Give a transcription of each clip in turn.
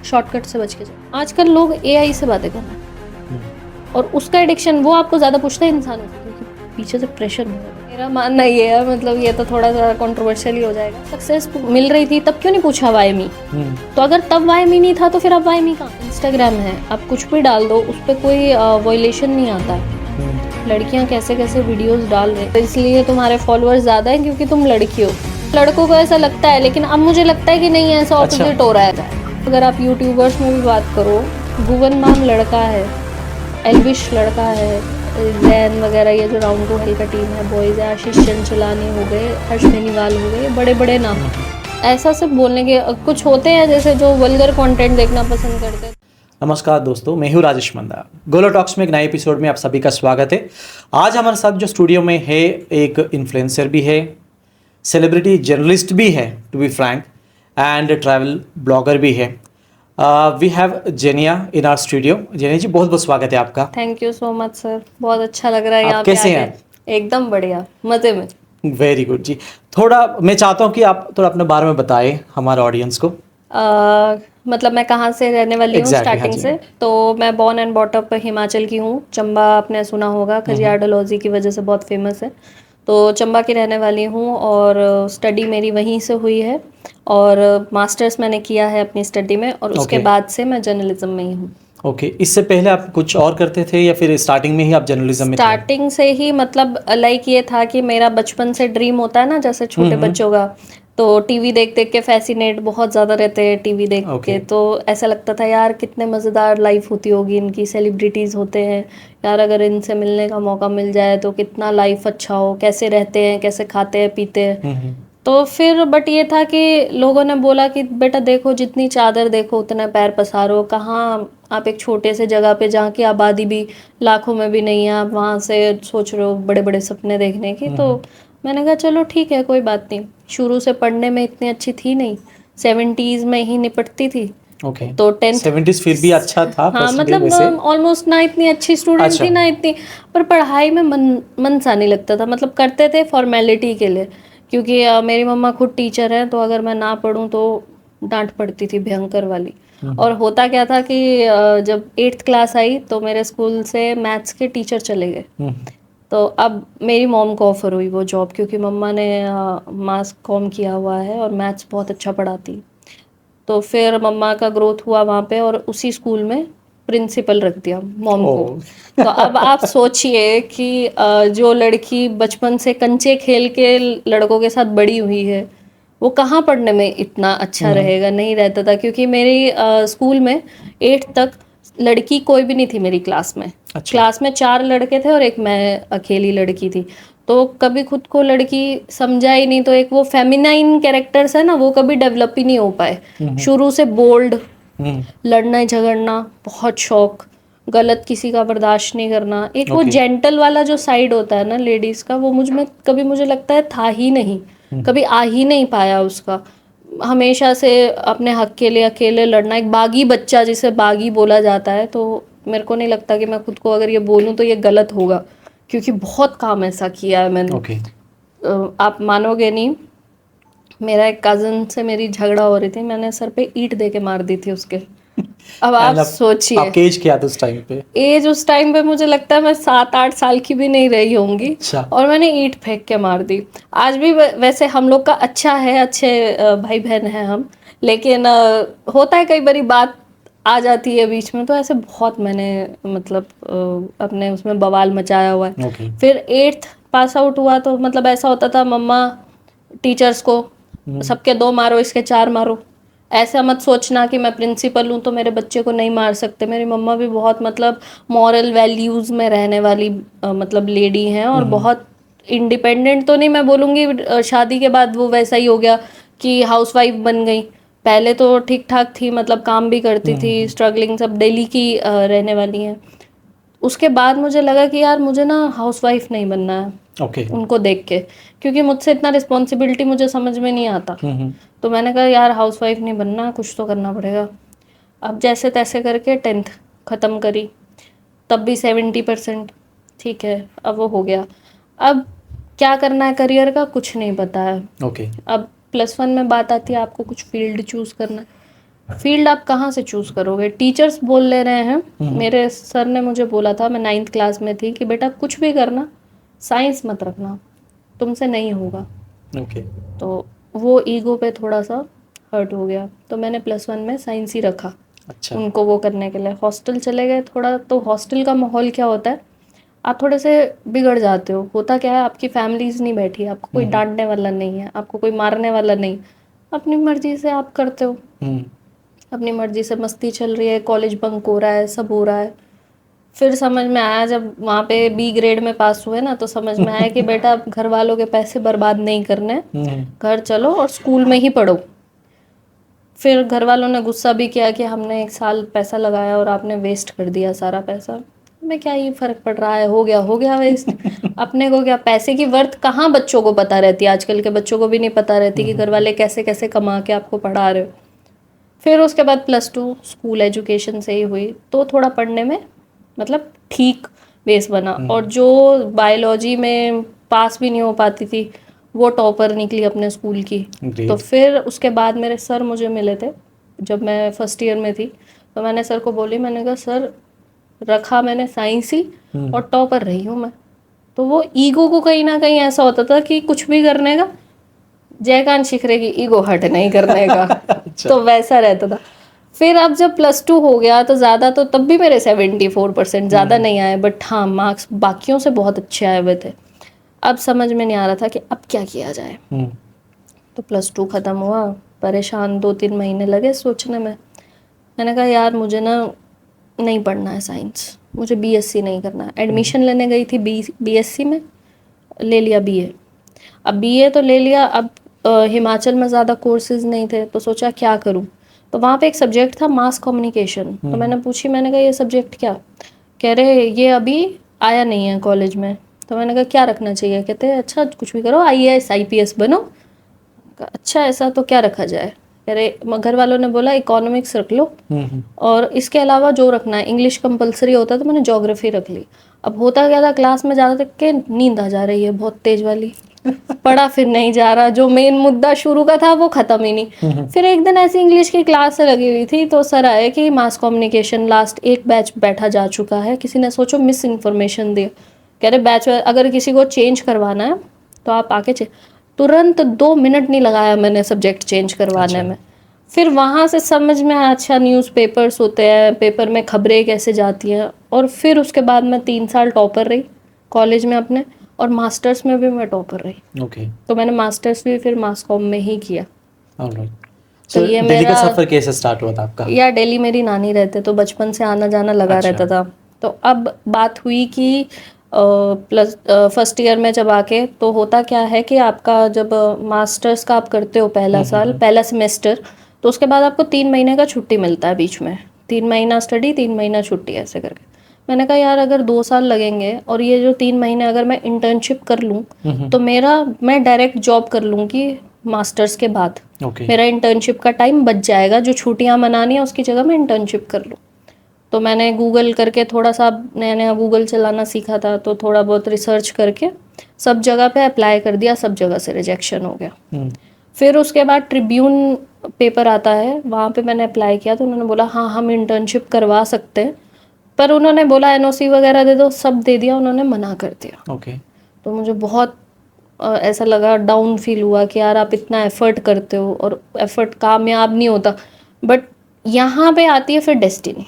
Shortcut से बच के जाओ। आजकल लोग एआई से बातें कर रहे हैं और उसका एडिक्शन, वो आपको ज़्यादा पूछता है इंसानों से क्योंकि पीछे से प्रेशर बहुत है। मेरा मानना ये है, मतलब ये तो थोड़ा सा कंट्रोवर्शियल ही हो जाएगा, सक्सेस मिल रही थी तब क्यों नहीं पूछा वाई मी? तो अगर तब वाई मी नहीं था तो फिर अब वाई मी कहाँ? इंस्टाग्राम है, आप कुछ भी डाल दो, उस पर कोई वॉयलेशन नहीं आता। लड़कियां कैसे कैसे वीडियोस डाल रहे हैं, तो इसलिए तुम्हारे फॉलोअर्स ज़्यादा हैं क्योंकि तुम लड़की हो। लड़कों को ऐसा लगता है, लेकिन अब मुझे लगता है कि नहीं, ऐसा ऑपोजिट हो रहा है। अगर आप यूट्यूबर्स में भी बात करो, भुवन मान लड़का है, एल्विश लड़का है, जैन वगैरह, ये जो राउंड टू हेल का टीम है, बॉयज़ है, आशीष चंचलानी हो गए, हर्ष बेनीवाल हो गए, बड़े बड़े नाम। ऐसा सब बोलने के कुछ होते हैं जैसे जो वल्गर कंटेंट देखना पसंद करते हैं। नमस्कार दोस्तों, मैं हूँ राजेश मंदा। गोलो टॉक्स में एक नए एपिसोड में आप सभी का स्वागत है। आज हमारे साथ जो स्टूडियो में है, एक इन्फ्लुएंसर भी है, सेलिब्रिटी जर्नलिस्ट भी है to be frank, and travel blogger भी है। We have Zenia in our studio. Zenia ji, बहुत बहुत स्वागत है आपका। Thank you so much sir, बहुत अच्छा लग रहा है यहाँ आप पे कैसे आके। हैं? एकदम बढ़िया, मजे में। वेरी गुड जी। थोड़ा मैं चाहता हूँ कि आप थोड़ा अपने बारे में बताएं हमारे ऑडियंस को। मतलब मैं कहाँ से रहने वाली हूँ Exactly, स्टार्टिंग हाँ जी। से, तो मैं born and bought up Himachal की हूँ। चंबा आपने सुना होगा, खजियार डलहौजी की वजह से बहुत फेमस है। तो चंबा की रहने वाली हूँ और स्टडी मेरी वहीं से हुई है और मास्टर्स मैंने किया है अपनी स्टडी में, और उसके Okay. बाद से मैं जर्नलिज्म में ही हूँ। ओके, इससे पहले आप कुछ और करते थे या फिर स्टार्टिंग में ही आप जर्नलिज्म में थे? स्टार्टिंग से ही, मतलब लाइक ये था कि मेरा बचपन से ड्रीम होता है ना, जैसे छोटे बच्चों का, तो टीवी देख देख के फैसिनेट बहुत ज़्यादा रहते हैं टीवी देख के। तो ऐसा लगता था यार कितने मज़ेदार लाइफ होती होगी इनकी, सेलिब्रिटीज़ होते हैं यार, अगर इनसे मिलने का मौका मिल जाए तो कितना लाइफ अच्छा हो, कैसे रहते हैं, कैसे खाते हैं पीते हैं। तो फिर बट ये था कि लोगों ने बोला कि बेटा देखो, जितनी चादर देखो उतना पैर पसारो। कहाँ आप एक छोटे से जगह पे, जहाँ की आबादी भी लाखों में भी नहीं है, आप वहाँ से सोच रहे हो बड़े बड़े सपने देखने की। तो मैंने कहा चलो ठीक है, कोई बात नहीं। शुरू से पढ़ने में इतनी अच्छी थी नहीं, 70s में ही निपटती थी। ओके, तो 10th 70s फिर भी अच्छा था हाँ, परसेंटेज मतलब वैसे। ऑलमोस्ट ना इतनी अच्छी स्टूडेंट अच्छा। थी ना इतनी, पर पढ़ाई में मन सा नहीं लगता था। मतलब करते थे फॉर्मेलिटी के लिए, क्योंकि मेरी मम्मा खुद टीचर है, तो अगर मैं ना पढूं तो डांट पड़ती थी भयंकर वाली। और होता क्या था कि जब 8th क्लास आई तो मेरे स्कूल से मैथ्स के टीचर चले गए। तो अब मेरी मॉम को ऑफर हुई वो जॉब, क्योंकि मम्मा ने मास कॉम किया हुआ है और मैथ्स बहुत अच्छा पढ़ाती। तो फिर मम्मा का ग्रोथ हुआ वहाँ पे और उसी स्कूल में प्रिंसिपल रख दिया मॉम को। तो अब आप सोचिए कि जो लड़की बचपन से कंचे खेल के लड़कों के साथ बड़ी हुई है, वो कहाँ पढ़ने में इतना अच्छा रहेगा, नहीं रहता था। क्योंकि मेरी स्कूल में 8th तक लड़की कोई भी नहीं थी मेरी क्लास में। अच्छा। क्लास में 4 लड़के थे और एक मैं अकेली लड़की थी। तो कभी खुद को लड़की समझा ही नहीं, तो एक वो फेमिनाइन कैरेक्टर्स है ना, वो कभी डेवलप ही नहीं हो पाए। शुरू से बोल्ड, लड़ना झगड़ना, बहुत शौक, गलत किसी का बर्दाश्त नहीं करना, एक वो जेंटल वाला जो साइड होता है ना लेडीज का, वो मुझ में कभी, मुझे लगता है था ही नहीं, कभी आ ही नहीं पाया उसका। हमेशा से अपने हक के लिए अकेले लड़ना, एक बागी बच्चा जिसे बागी बोला जाता है। तो मेरे को नहीं लगता कि मैं खुद को अगर ये बोलूँ तो ये गलत होगा, क्योंकि बहुत काम ऐसा किया है मैंने। आप मानोगे नहीं, मेरा एक कजन से मेरी झगड़ा हो रही थी, मैंने सर पे ईंट दे के मार दी थी उसके। अब आप सोचिए, आपके एज क्या था उस टाइम पे? एज उस टाइम पे मुझे लगता है मैं 7-8 साल की भी नहीं रही होंगी। अच्छा। और मैंने ईंट फेंक के मार दी। आज भी वैसे हम लोग का अच्छा है, अच्छे भाई बहन हैं हम, लेकिन होता है कई बारी बात आ जाती है बीच में, तो ऐसे बहुत मैंने मतलब अपने उसमें बवाल मचाया हुआ है। फिर 8th पास आउट हुआ तो मतलब ऐसा होता था, मम्मा टीचर्स को सबके 2 मारो, इसके 4 मारो। ऐसा मत सोचना कि मैं प्रिंसिपल हूँ तो मेरे बच्चे को नहीं मार सकते। मेरी मम्मा भी बहुत मतलब मॉरल वैल्यूज में रहने वाली मतलब लेडी हैं, और बहुत इंडिपेंडेंट तो नहीं मैं बोलूँगी, शादी के बाद वो वैसा ही हो गया कि हाउसवाइफ बन गई। पहले तो ठीक ठाक थी, मतलब काम भी करती थी, स्ट्रगलिंग सब डेली की रहने वाली हैं। उसके बाद मुझे लगा कि यार मुझे ना हाउसवाइफ नहीं बनना है उनको देख के, क्योंकि मुझसे इतना रिस्पॉन्सिबिलिटी मुझे समझ में नहीं आता। तो मैंने कहा यार हाउसवाइफ नहीं बनना, कुछ तो करना पड़ेगा। अब जैसे तैसे करके 10th ख़त्म करी, तब भी 70%। ठीक है, अब वो हो गया। अब क्या करना है करियर का, कुछ नहीं पता है। अब +1 में बात आती है आपको कुछ फील्ड चूज़ करना है। फील्ड आप कहाँ से चूज करोगे? टीचर्स बोल ले रहे हैं। मेरे सर ने मुझे बोला था, मैं 9th क्लास में थी, कि बेटा कुछ भी करना, साइंस मत रखना, तुमसे नहीं होगा। ओके। तो वो ईगो पे थोड़ा सा हर्ट हो गया, तो मैंने +1 में साइंस ही रखा। अच्छा। उनको वो करने के लिए हॉस्टल चले गए थोड़ा, तो हॉस्टल का माहौल क्या होता है, आप थोड़े से बिगड़ जाते हो। होता क्या है, आपकी फैमिलीज नहीं बैठी, आपको कोई डांटने वाला नहीं है, आपको कोई मारने वाला नहीं, अपनी मर्जी से आप करते हो, अपनी मर्जी से मस्ती चल रही है, कॉलेज बंक हो रहा है, सब हो रहा है। फिर समझ में आया जब वहाँ पे B ग्रेड में पास हुए ना, तो समझ में आया कि बेटा अब घर वालों के पैसे बर्बाद नहीं करने, घर चलो और स्कूल में ही पढ़ो। फिर घर वालों ने गुस्सा भी किया कि हमने 1 साल पैसा लगाया और आपने वेस्ट कर दिया सारा पैसा। मैं क्या ही फर्क पड़ रहा है, हो गया वेस्ट। अपने को क्या, पैसे की वर्थ कहाँ बच्चों को पता रहती है, आजकल के बच्चों को भी नहीं पता रहती कि घर वाले कैसे कैसे कमा के आपको पढ़ा रहे हो। फिर उसके बाद +2 स्कूल एजुकेशन से ही हुई, तो थोड़ा पढ़ने में मतलब ठीक बेस बना। और जो बायोलॉजी में पास भी नहीं हो पाती थी, वो टॉपर निकली अपने स्कूल की। तो फिर उसके बाद मेरे सर मुझे मिले थे जब मैं फर्स्ट ईयर में थी, तो मैंने सर को बोली, मैंने कहा सर रखा मैंने साइंस ही और टॉपर रही हूँ मैं। तो वो ईगो को कहीं ना कहीं ऐसा होता था कि कुछ भी करने का, जयकांत शिखरे की ईगो हट नहीं करने का। तो वैसा रहता था। फिर अब जब +2 हो गया तो ज़्यादा, तो तब भी मेरे 74% ज़्यादा नहीं आए, बट हाँ मार्क्स बाकियों से बहुत अच्छे आए हुए थे। अब समझ में नहीं आ रहा था कि अब क्या किया जाए। तो +2 ख़त्म हुआ, परेशान 2-3 महीने लगे सोचने में। मैंने कहा यार मुझे ना नहीं पढ़ना है साइंस, मुझे BSc नहीं करना है। एडमिशन लेने गई थी BSc में, ले लिया BA। अब BA तो ले लिया, अब हिमाचल में ज़्यादा कोर्सेज नहीं थे, तो सोचा क्या करूं। तो वहाँ पे एक सब्जेक्ट था मास कम्युनिकेशन, तो मैंने पूछी, मैंने कहा ये सब्जेक्ट क्या, कह रहे ये अभी आया नहीं है कॉलेज में। तो मैंने कहा क्या रखना चाहिए, कहते हैं अच्छा कुछ भी करो, IAS IPS बनो। कहा, अच्छा ऐसा तो क्या रखा जाए, कह रहे घर वालों ने बोला इकोनॉमिक्स रख लो, और इसके अलावा जो रखना है, इंग्लिश कंपलसरी होता है, तो मैंने ज्योग्राफी रख ली। अब होता क्या था, क्लास में ज़्यादा तक के नींद आ जा रही है बहुत तेज वाली, पढ़ा फिर नहीं जा रहा, जो मेन मुद्दा शुरू का था वो खत्म ही नहीं। फिर एक दिन ऐसी इंग्लिश की क्लास से लगी हुई थी, तो सर आए कि मास कम्युनिकेशन लास्ट एक बैच बैठा जा चुका है, किसी ने सोचो मिस इन्फॉर्मेशन दी। कह रहे बैच अगर किसी को चेंज करवाना है तो आप आके तुरंत 2 मिनट नहीं लगाया मैंने सब्जेक्ट चेंज करवाने में। फिर वहाँ से समझ में आया अच्छा न्यूज़पेपर्स होते हैं, पेपर में खबरें कैसे जाती हैं। और फिर उसके बाद मैं 3 साल टॉपर रही कॉलेज में अपने, और मास्टर्स में भी मैं टॉपर रही। ओके। तो मैंने मास्टर्स भी फिर मास कॉम में ही किया। ऑलराइट। तो सो ये दिल्ली का मेरा, सफर कैसे स्टार्ट हुआ था आपका? या दिल्ली मेरी नानी रहते, तो बचपन से आना जाना लगा अच्छा। रहता था। तो अब बात हुई कि फर्स्ट ईयर में जब आके, तो होता क्या है कि आपका जब मास्टर्स का आप करते हो पहला साल, पहला सेमेस्टर, तो उसके बाद आपको 3 महीने का छुट्टी मिलता है बीच में, 3 महीना स्टडी 3 महीना छुट्टी, ऐसे करके। मैंने कहा यार अगर 2 साल लगेंगे और ये जो 3 महीने अगर मैं इंटर्नशिप कर लूँ, तो मैं डायरेक्ट जॉब कर लूँगी मास्टर्स के बाद। मेरा इंटर्नशिप का टाइम बच जाएगा, जो छुट्टियाँ मनानी है उसकी जगह मैं इंटर्नशिप कर लूँ। तो मैंने गूगल करके थोड़ा सा, नया नया गूगल चलाना सीखा था, तो थोड़ा बहुत रिसर्च करके सब जगह पे अप्लाई कर दिया, सब जगह से रिजेक्शन हो गया। फिर उसके बाद ट्रिब्यून पेपर आता है, वहाँ पे मैंने अप्लाई किया, तो उन्होंने बोला हाँ हम इंटर्नशिप करवा सकते हैं, पर उन्होंने बोला NOC वगैरह दे दो, सब दे दिया, उन्होंने मना कर दिया। तो मुझे बहुत ऐसा लगा, डाउन फील हुआ कि यार आप इतना एफर्ट करते हो और एफर्ट कामयाब नहीं होता। बट यहाँ पे आती है फिर डेस्टिनी,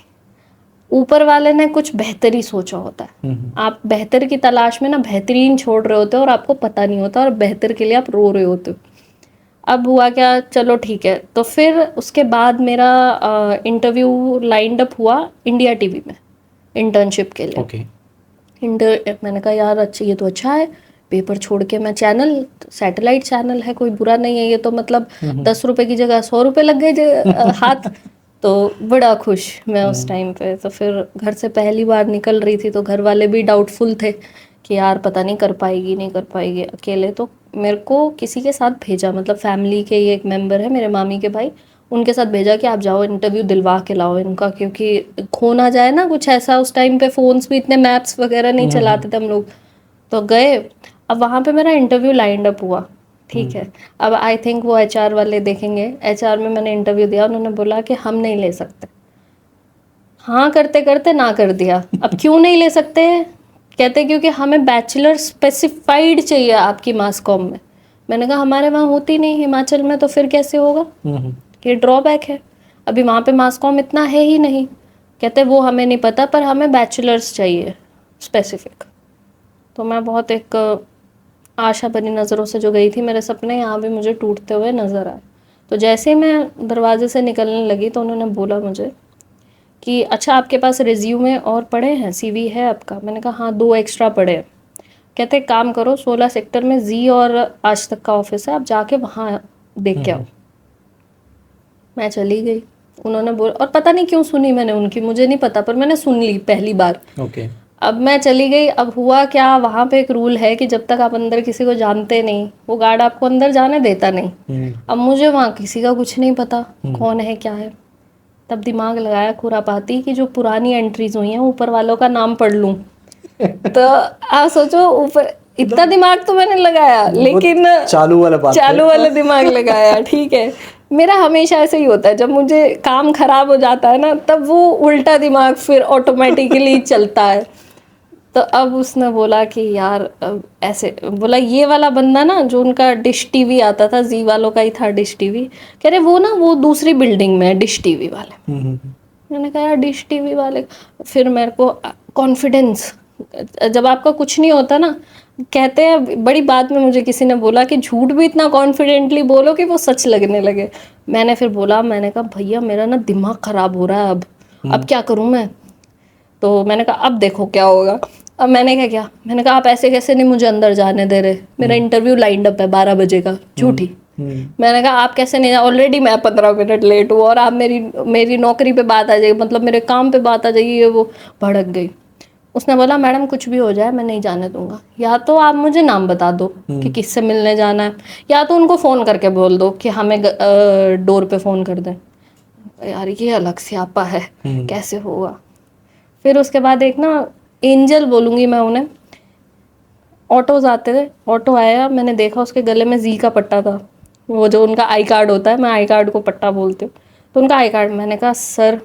ऊपर वाले ने कुछ बेहतर ही सोचा होता है। आप बेहतर की तलाश में ना बेहतरीन छोड़ रहे होते हो और आपको पता नहीं होता, और बेहतर के लिए आप रो रहे होते हो। अब हुआ क्या, चलो ठीक है, तो फिर उसके बाद मेरा इंटरव्यू लाइंड अप हुआ इंडिया टीवी में इंटर्नशिप के लिए। मैंने कहा यार अच्छा, ये तो अच्छा है, पेपर छोड़ के मैं चैनल, सैटेलाइट चैनल है, कोई बुरा नहीं है ये तो, मतलब 10 रुपए की जगह 100 रुपए लग गए हाथ। तो बड़ा खुश मैं उस टाइम पे। तो फिर घर से पहली बार निकल रही थी, तो घर वाले भी डाउटफुल थे कि यार पता नहीं कर पाएगी नहीं कर पाएगी अकेले। तो मेरे को किसी के साथ भेजा, मतलब फैमिली के ही एक मेंबर है मेरे मामी के भाई, उनके साथ भेजा कि आप जाओ इंटरव्यू दिलवा के लाओ इनका, क्योंकि खो ना जाए ना कुछ ऐसा। उस टाइम पे फ़ोन्स भी इतने मैप्स वगैरह नहीं चलाते थे हम लोग। तो गए, अब वहाँ पे मेरा इंटरव्यू लाइंड अप हुआ, ठीक है। अब आई थिंक वो एचआर वाले देखेंगे, एचआर में मैंने इंटरव्यू दिया, उन्होंने बोला कि हम नहीं ले सकते। हाँ करते करते ना कर दिया। अब क्यों नहीं ले सकते? कहते क्योंकि हमें बैचलर स्पेसिफाइड चाहिए आपकी मास कॉम में। मैंने कहा हमारे वहाँ होती नहीं हिमाचल में, तो फिर कैसे होगा? ये ड्रॉबैक है। अभी वहाँ पे मास कॉम इतना है ही नहीं। कहते वो हमें नहीं पता, पर हमें बैचलर्स चाहिए स्पेसिफिक। तो मैं बहुत एक आशा भरी नज़रों से जो गई थी, मेरे सपने यहाँ भी मुझे टूटते हुए नज़र आए। तो जैसे ही मैं दरवाजे से निकलने लगी तो उन्होंने बोला मुझे कि अच्छा आपके पास रिज्यूमे और पड़े हैं, सीवी है आपका? मैंने कहा हाँ 2 एक्स्ट्रा पड़े हैं। कहते काम करो, 16 सेक्टर में जी और आज तक का ऑफिस है, आप जाके वहाँ देख के आओ। मैं चली गई। उन्होंने बोला, और पता नहीं क्यों सुनी मैंने उनकी, मुझे नहीं पता, पर मैंने सुन ली पहली बार। ओके। अब मैं चली गई। अब हुआ क्या, वहाँ पे एक रूल है कि जब तक आप अंदर किसी को जानते नहीं, वो गार्ड आपको अंदर जाने देता नहीं। अब मुझे वहाँ किसी का कुछ नहीं पता, कौन है क्या है। तब दिमाग लगाया खुरापाती कि जो पुरानी एंट्रीज हुई हैं ऊपर वालों का नाम पढ़ लूँ। तो आप सोचो, ऊपर इतना दिमाग तो मैंने लगाया, लेकिन चालू वाला दिमाग लगाया। ठीक है, मेरा हमेशा ऐसे ही होता है, जब मुझे काम खराब हो जाता है ना, तब वो उल्टा दिमाग फिर ऑटोमेटिकली चलता है। तो अब उसने बोला कि यार ऐसे बोला, ये वाला बंदा ना जो उनका डिश टीवी आता था, जी वालों का ही था डिश टीवी, कह रहे वो ना वो दूसरी बिल्डिंग में है डिश टीवी वाले। मैंने कहा यार डिश टीवी वाले। फिर मेरे को कॉन्फिडेंस, जब आपका कुछ नहीं होता ना, कहते हैं बड़ी बात में मुझे किसी ने बोला कि झूठ भी इतना कॉन्फिडेंटली बोलो कि वो सच लगने लगे। मैंने फिर बोला, मैंने कहा भैया मेरा ना दिमाग ख़राब हो रहा है, अब क्या करूँ मैं? तो मैंने कहा अब देखो क्या होगा। अब मैंने क्या मैंने कहा आप ऐसे कैसे नहीं मुझे अंदर जाने दे रहे, मेरा इंटरव्यू लाइंड अप है 12 बजे का। झूठी। मैंने कहा आप कैसे नहीं, ऑलरेडी मैं 15 मिनट लेट हूँ और आप मेरी नौकरी पे बात आ जाएगी, मतलब मेरे काम पे बात आ जाएगी। ये वो भड़क गई। उसने बोला मैडम कुछ भी हो जाए मैं नहीं जाने दूंगा, या तो आप मुझे नाम बता दो कि किससे मिलने जाना है, या तो उनको फ़ोन करके बोल दो कि हमें डोर पे फ़ोन कर दें। यार ये अलग स्यापा है, कैसे होगा? फिर उसके बाद एक ना एंजल बोलूँगी मैं उन्हें, ऑटोज आते थे, ऑटो आया, मैंने देखा उसके गले में जी का पट्टा था, वो जो उनका आई कार्ड होता है, मैं आई कार्ड को पट्टा बोलती हूँ। तो उनका आई कार्ड, मैंने कहा सर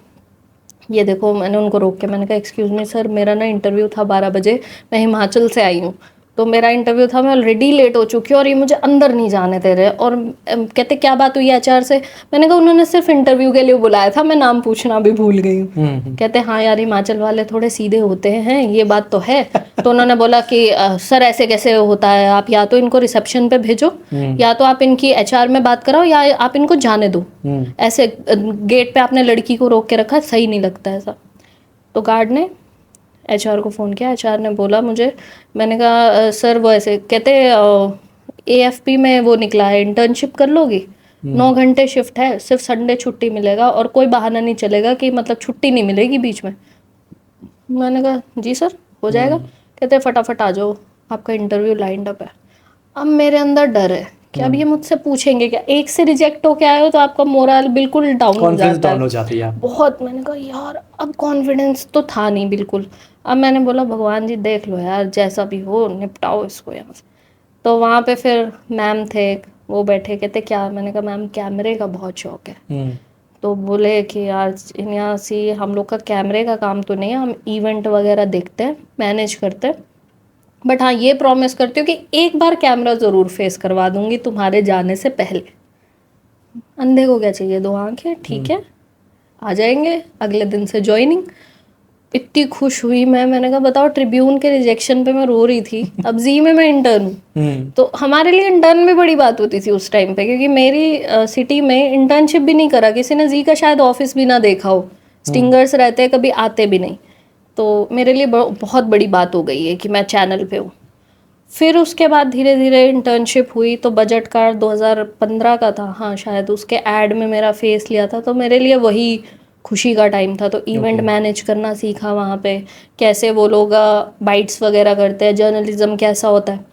ये देखो, मैंने उनको रोक के मैंने कहा एक्सक्यूज़ मी सर, मेरा ना इंटरव्यू था 12 बजे, मैं हिमाचल से आई हूँ, तो मेरा इंटरव्यू था, मैं ऑलरेडी लेट हो चुकी हूँ और ये मुझे अंदर नहीं जाने दे रहे। और कहते क्या बात हुई एचआर से? मैंने कहा उन्होंने सिर्फ इंटरव्यू के लिए बुलाया था, मैं नाम पूछना भी भूल गई हूँ। कहते हाँ यार हिमाचल वाले थोड़े सीधे होते हैं, ये बात तो है। तो उन्होंने बोला कि सर ऐसे कैसे होता है, आप या तो इनको रिसेप्शन पे भेजो, या तो आप इनकी एचआर में बात कराओ, या आप इनको जाने दो। ऐसे गेट पे आपने लड़की को रोक के रखा, सही नहीं लगता ऐसा। तो गार्ड ने एचआर को फ़ोन किया, एचआर ने बोला मुझे, मैंने कहा सर वो ऐसे कहते एएफपी में वो निकला है, इंटर्नशिप कर लोगी, 9 घंटे शिफ्ट है, सिर्फ संडे छुट्टी मिलेगा और कोई बहाना नहीं चलेगा कि मतलब छुट्टी नहीं मिलेगी बीच में। मैंने कहा जी सर हो जाएगा। कहते फटाफट आ जाओ, आपका इंटरव्यू लाइंड अप है। अब मेरे अंदर डर है कि अब ये मुझसे पूछेंगे क्या, एक से रिजेक्ट होके आए हो तो आपका मोरल बिल्कुल डाउन हो जाता है बहुत। मैंने कहा यार अब कॉन्फिडेंस तो था नहीं बिल्कुल। अब मैंने बोला भगवान जी देख लो यार, जैसा भी हो निपटाओ इसको यहाँ से। तो वहाँ पे फिर मैम थे, वो बैठे, कहते क्या? मैंने कहा मैम कैमरे का बहुत शौक है। तो बोले कि यार यहाँ से हम लोग का कैमरे का काम तो नहीं है, हम इवेंट वगैरह देखते हैं, मैनेज करते हैं, बट हाँ ये प्रॉमिस करती हूँ कि एक बार कैमरा ज़रूर फेस करवा दूंगी तुम्हारे जाने से पहले। अंधे को क्या चाहिए 2 आंखें, ठीक है आ जाएंगे। अगले दिन से ज्वाइनिंग। इतनी खुश हुई मैंने कहा बताओ, ट्रिब्यून के रिजेक्शन पे मैं रो रही थी, अब जी में मैं इंटर्न हूँ। तो हमारे लिए इंटर्न भी बड़ी बात होती थी उस टाइम पे, क्योंकि मेरी सिटी में इंटर्नशिप भी नहीं करा किसी ने, जी का शायद ऑफिस भी ना देखा हो, स्टिंगर्स रहते हैं कभी आते भी नहीं। तो मेरे लिए बहुत बड़ी बात हो गई है कि मैं चैनल पे हूँ। फिर उसके बाद धीरे धीरे इंटर्नशिप हुई, तो बजट कार्ड 2015 का था, हाँ शायद, उसके ऐड में मेरा फेस लिया था, तो मेरे लिए वही खुशी का टाइम था। तो इवेंट मैनेज करना सीखा वहाँ पे, कैसे वो लोग बाइट्स वगैरह करते हैं, जर्नलिज्म कैसा होता है।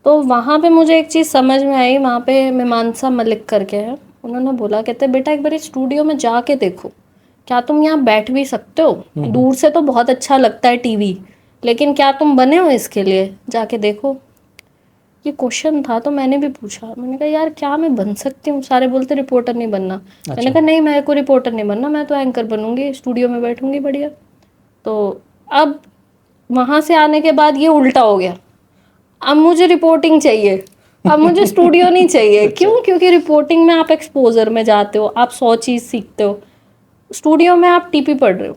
तो वहाँ पे मुझे एक चीज़ समझ में आई, वहाँ पे मीमांसा मलिक करके है, उन्होंने बोला, कहते बेटा एक बार स्टूडियो में जाके देखो, क्या तुम यहाँ बैठ भी सकते हो? दूर से तो बहुत अच्छा लगता है टीवी, लेकिन क्या तुम बने हो इसके लिए? जाके देखो। ये क्वेश्चन था, तो मैंने भी पूछा, मैंने कहा यार क्या मैं बन सकती हूँ? सारे बोलते रिपोर्टर नहीं बनना। मैंने कहा नहीं, मेरे को रिपोर्टर नहीं बनना, मैं तो एंकर बनूंगी, स्टूडियो में बैठूंगी बढ़िया। तो अब वहाँ से आने के बाद ये उल्टा हो गया, अब मुझे रिपोर्टिंग चाहिए, अब मुझे स्टूडियो नहीं चाहिए। क्यों? क्योंकि रिपोर्टिंग में आप एक्सपोजर में जाते हो, आप 100 चीज़ सीखते हो। स्टूडियो में आप टीपी पढ़ रहे हो,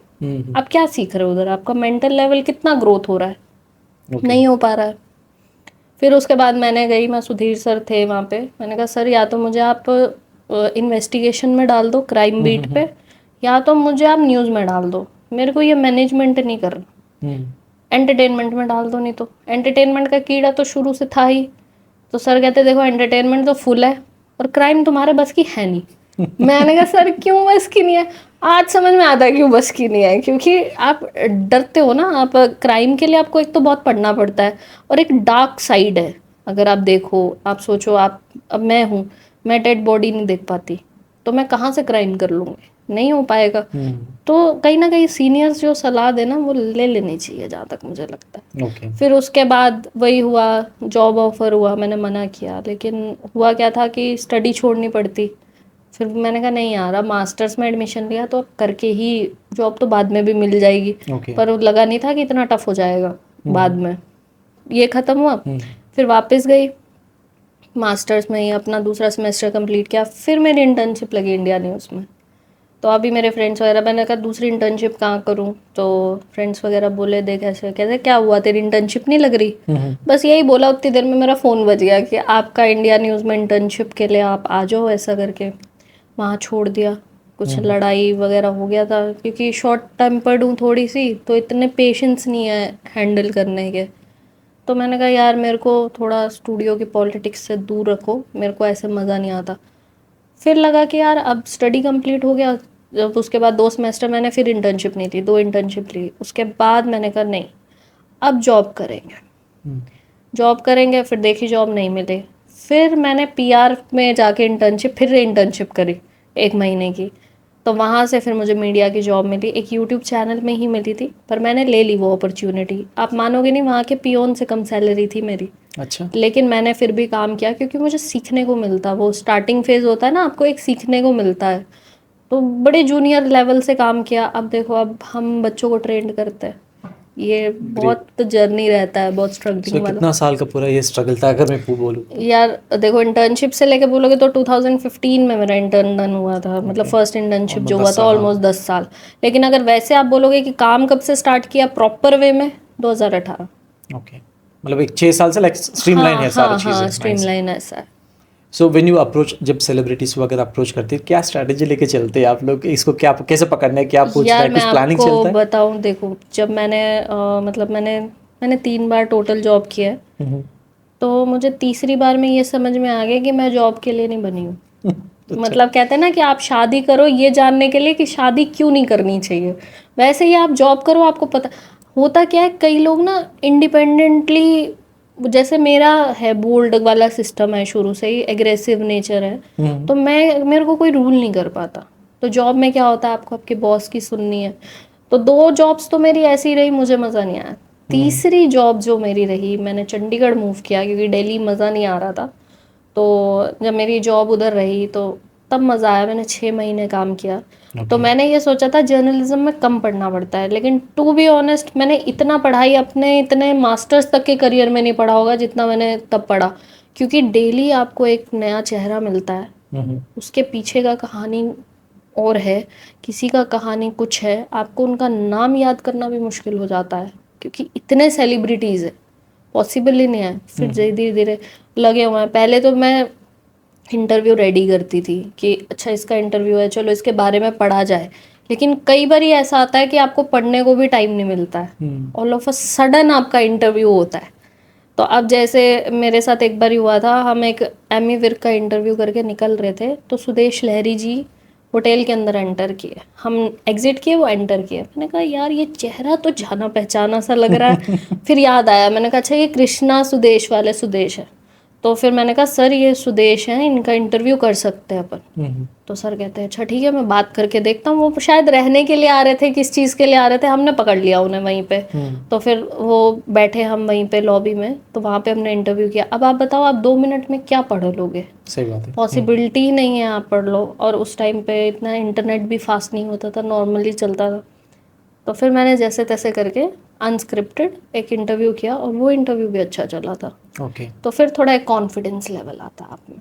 आप क्या सीख रहे हो उधर? आपका मेंटल लेवल कितना ग्रोथ हो रहा है? नहीं हो पा रहा है। फिर उसके बाद मैंने गई, मैं सुधीर सर थे वहाँ पे, मैंने कहा सर या तो मुझे आप इन्वेस्टिगेशन में डाल दो, क्राइम बीट पे, या तो मुझे आप न्यूज़ में डाल दो, मेरे को ये मैनेजमेंट नहीं करना, एंटरटेनमेंट में डाल दो। नहीं तो एंटरटेनमेंट का कीड़ा तो शुरू से था ही। तो सर कहते देखो एंटरटेनमेंट तो फुल है और क्राइम तुम्हारे बस की है नहीं। मैंने कहा सर क्यों बस की नहीं है? आज समझ में आता है क्यों बस की नहीं है, क्योंकि आप डरते हो ना। आप क्राइम के लिए आपको एक तो बहुत पढ़ना पड़ता है, और एक डार्क साइड है। अगर आप देखो, आप सोचो, आप अब मैं डेड बॉडी नहीं देख पाती, तो मैं कहाँ से क्राइम कर लूँगी? नहीं हो पाएगा। तो कहीं ना कहीं सीनियर्स जो सलाह देना वो ले लेनी चाहिए, जहाँ तक मुझे लगता है। फिर उसके बाद वही हुआ, जॉब ऑफर हुआ, मैंने मना किया, लेकिन हुआ क्या था कि स्टडी छोड़नी पड़ती। फिर मैंने कहा नहीं यार, अब मास्टर्स में एडमिशन लिया तो अब करके ही जॉब तो बाद में भी मिल जाएगी। पर लगा नहीं था कि इतना टफ हो जाएगा बाद में। ये ख़त्म हुआ, फिर वापस गई मास्टर्स में ही, अपना दूसरा सेमेस्टर कंप्लीट किया। फिर मेरी इंटर्नशिप लगी इंडिया न्यूज़ में। तो अभी मेरे फ्रेंड्स वगैरह, मैंने कहा दूसरी इंटर्नशिप कहाँ करूँ? तो फ्रेंड्स वगैरह बोले देख ऐसे, कहते क्या हुआ तेरी इंटर्नशिप नहीं लग रही? बस यही बोला, उतनी देर में मेरा फ़ोन बज गया कि आपका इंडिया न्यूज़ में इंटर्नशिप के लिए आप आ जाओ, ऐसा करके वहाँ छोड़ दिया। कुछ लड़ाई वगैरह हो गया था, क्योंकि शॉर्ट टेम्पर्ड हूँ थोड़ी सी, तो इतने पेशेंस नहीं है हैंडल करने के। तो मैंने कहा यार मेरे को थोड़ा स्टूडियो की पॉलिटिक्स से दूर रखो, मेरे को ऐसे मज़ा नहीं आता। फिर लगा कि यार अब स्टडी कंप्लीट हो गया, जब उसके बाद 2 सेमेस्टर मैंने फिर इंटर्नशिप नहीं ली, 2 इंटर्नशिप ली। उसके बाद मैंने कहा नहीं, अब जॉब करेंगे, जॉब करेंगे। फिर देखी जॉब नहीं मिले, फिर मैंने पीआर में जाके फिर इंटर्नशिप करी 1 महीने की। तो वहाँ से फिर मुझे मीडिया की जॉब मिली, एक यूट्यूब चैनल में ही मिली थी, पर मैंने ले ली वो अपॉर्चुनिटी। आप मानोगे नहीं, वहाँ के पियोन से कम सैलरी थी मेरी। अच्छा। लेकिन मैंने फिर भी काम किया, क्योंकि मुझे सीखने को मिलता, वो स्टार्टिंग फेज होता है ना, आपको एक सीखने को मिलता है। तो बड़े जूनियर लेवल से काम किया। अब देखो, अब हम बच्चों को ट्रेंड करते हैं, ये बहुत जर्नी रहता है, बहुत स्ट्रगलिंग वाला। कितना साल का पूरा ये स्ट्रगल था अगर मैं बोलूँ? यार देखो, इंटर्नशिप से लेके बोलोगे तो 2015 में मेरा इंटर्न हुआ था, मतलब फर्स्ट इंटर्नशिप जो हुआ था, ऑलमोस्ट 10 साल। लेकिन अगर वैसे आप बोलोगे कि काम कब से स्टार्ट किया प्रॉपर वे में, 2018। ओके, मतलब एक 6 साल से लाइक स्ट्रीमलाइन है सारी चीज़ें। हाँ, स्ट्रीमलाइन ऐसा है। सो व्हेन यू अप्रोच, जब सेलिब्रिटीज वगैरह अप्रोच करते हैं, क्या स्ट्रैटेजी लेके चलते हैं आप लोग? इसको क्या कैसे पकड़ना है, क्या पूछना है, कुछ प्लानिंग चलता है? यार मैं आपको बताऊं, देखो जब मतलब मैंने 3 बार टोटल जॉब किया है। तो मुझे तीसरी बार में ये समझ में आ गया कि मैं जॉब के लिए नहीं बनी हूँ। अच्छा। मतलब कहते हैं ना कि आप शादी करो ये जानने के लिए कि शादी क्यों नहीं करनी चाहिए, वैसे ही आप जॉब करो, आपको पता होता क्या है। कई लोग ना इंडिपेंडेंटली, जैसे मेरा है बोल्ड वाला सिस्टम है, शुरू से ही एग्रेसिव नेचर है, तो मेरे को कोई रूल नहीं कर पाता। तो जॉब में क्या होता है, आपको आपके बॉस की सुननी है। तो 2 जॉब्स तो मेरी ऐसी रही, मुझे मज़ा नहीं आया। तीसरी जॉब जो मेरी रही, मैंने चंडीगढ़ मूव किया क्योंकि दिल्ली मज़ा नहीं आ रहा था। तो जब मेरी जॉब उधर रही तो तब मज़ा आया, मैंने 6 महीने काम किया। तो मैंने ये सोचा था जर्नलिज्म में कम पढ़ना पड़ता है, लेकिन टू बी ऑनेस्ट मैंने इतना पढ़ाई अपने इतने मास्टर्स तक के करियर में नहीं पढ़ा होगा जितना मैंने तब पढ़ा। क्योंकि डेली आपको एक नया चेहरा मिलता है, उसके पीछे का कहानी और है, किसी का कहानी कुछ है, आपको उनका नाम याद करना भी मुश्किल हो जाता है क्योंकि इतने सेलिब्रिटीज़ है, पॉसिबल ही नहीं है। फिर धीरे धीरे लगे हुए हैं। पहले तो मैं इंटरव्यू रेडी करती थी कि अच्छा इसका इंटरव्यू है, चलो इसके बारे में पढ़ा जाए। लेकिन कई बार ऐसा आता है कि आपको पढ़ने को भी टाइम नहीं मिलता है, ऑल ऑफ अ सडन आपका इंटरव्यू होता है। तो अब जैसे मेरे साथ एक बार हुआ था, हम एक एमी विर्क का इंटरव्यू करके निकल रहे थे, तो सुदेश लहरी जी होटल के अंदर एंटर किए, हम एग्जिट किए, वो एंटर किए। मैंने कहा यार ये चेहरा तो जाना पहचाना सा लग रहा है। फिर याद आया, मैंने कहा अच्छा ये कृष्णा सुदेश वाले सुदेश है। तो फिर मैंने कहा सर ये सुदेश हैं, इनका इंटरव्यू कर सकते हैं अपन। हम्म, तो सर कहते हैं अच्छा ठीक है, मैं बात करके देखता हूँ। वो शायद रहने के लिए आ रहे थे, किस चीज़ के लिए आ रहे थे, हमने पकड़ लिया उन्हें वहीं पे। तो फिर वो बैठे हम वहीं पे लॉबी में, तो वहाँ पे हमने इंटरव्यू किया। अब आप बताओ, आप 2 मिनट में क्या पढ़ लोगे? सही बात है। पॉसिबिलिटी ही नहीं है आप पढ़ लो। और उस टाइम पे इतना इंटरनेट भी फास्ट नहीं होता था, नॉर्मली चलता था। तो फिर मैंने जैसे तैसे करके अनस्क्रिप्टेड एक इंटरव्यू किया, और वो इंटरव्यू भी अच्छा चला था। ओके। तो फिर थोड़ा एक कॉन्फिडेंस लेवल आता आप में।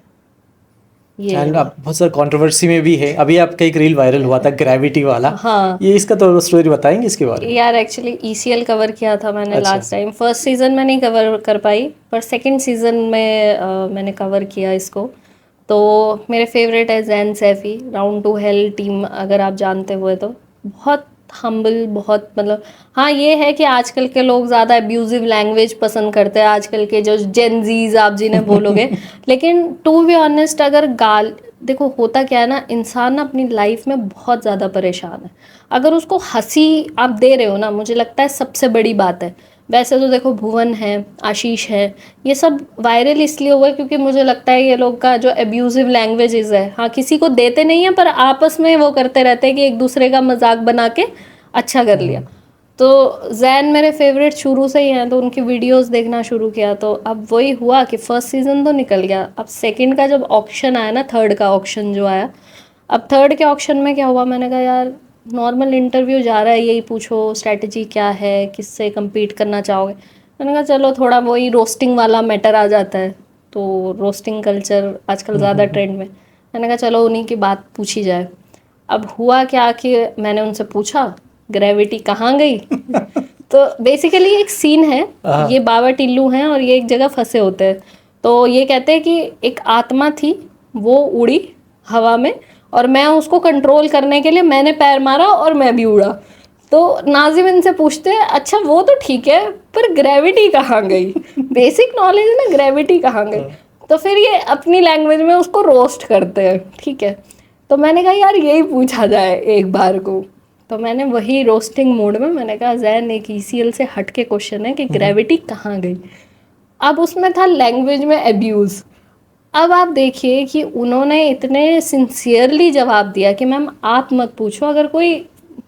ये एंड हुआ। अब बहुत सारा कंट्रोवर्सी में भी है, अभी आपका एक रील वायरल हुआ था ग्रेविटी वाला। हाँ ये इसका तो स्टोरी बताएंगे इसके बारे में? यार, एक्चुअली ECL कवर किया था मैंने अच्छा। Last time. फर्स्ट सीजन में नहीं कवर कर पाई, पर सेकंड सीजन में मैंने कवर किया इसको। तो मेरे फेवरेट है Zayn Saifi, round to hell team, अगर आप जानते हुए तो। बहुत हम्बल, बहुत मतलब, हाँ ये है कि आजकल के लोग ज़्यादा अब्यूजिव लैंग्वेज पसंद करते हैं, आजकल के जो जेनजीज आप जिन्हें बोलोगे। लेकिन टू बी ऑनेस्ट, अगर देखो होता क्या है ना, इंसान ना अपनी लाइफ में बहुत ज़्यादा परेशान है। अगर उसको हंसी आप दे रहे हो ना, मुझे लगता है सबसे बड़ी बात है। वैसे तो देखो भुवन है, आशीष है, ये सब वायरल इसलिए हुआ है क्योंकि मुझे लगता है ये लोग का जो एब्यूजिव लैंग्वेजेस है, हाँ किसी को देते नहीं है, पर आपस में वो करते रहते हैं कि एक दूसरे का मजाक बना के अच्छा कर लिया। तो जैन मेरे फेवरेट शुरू से ही हैं, तो उनकी वीडियोस देखना शुरू किया। तो अब वही हुआ कि फर्स्ट सीजन तो निकल गया, अब सेकंड का जब ऑक्शन आया ना, थर्ड का ऑक्शन जो आया, अब थर्ड के ऑक्शन में क्या हुआ, मैंने कहा यार नॉर्मल इंटरव्यू जा रहा है, यही पूछो स्ट्रैटेजी क्या है, किससे compete करना चाहोगे। मैंने कहा चलो थोड़ा वही रोस्टिंग वाला मैटर आ जाता है, तो रोस्टिंग कल्चर आजकल ज़्यादा ट्रेंड में। मैंने कहा चलो उन्हीं की बात पूछी जाए। अब हुआ क्या कि मैंने उनसे पूछा ग्रेविटी कहाँ गई। तो बेसिकली एक सीन है, ये बाबा टिल्लू हैं और ये एक जगह फंसे होते हैं। तो ये कहते हैं कि एक आत्मा थी, वो उड़ी हवा में, और मैं उसको कंट्रोल करने के लिए मैंने पैर मारा और मैं भी उड़ा। तो नाजिम इनसे पूछते हैं अच्छा वो तो ठीक है, पर ग्रेविटी कहाँ गई? बेसिक नॉलेज है ना, ग्रेविटी कहाँ गई? तो फिर ये अपनी लैंग्वेज में उसको रोस्ट करते हैं, ठीक है। तो मैंने कहा यार यही पूछा जाए एक बार को। तो मैंने वही रोस्टिंग मोड में मैंने कहा जैन एक ECL से हट के क्वेश्चन है कि ग्रेविटी कहाँ गई। अब उसमें था लैंग्वेज में अब्यूज़। अब आप देखिए कि उन्होंने इतने सिंसियरली जवाब दिया कि मैम आप मत पूछो, अगर कोई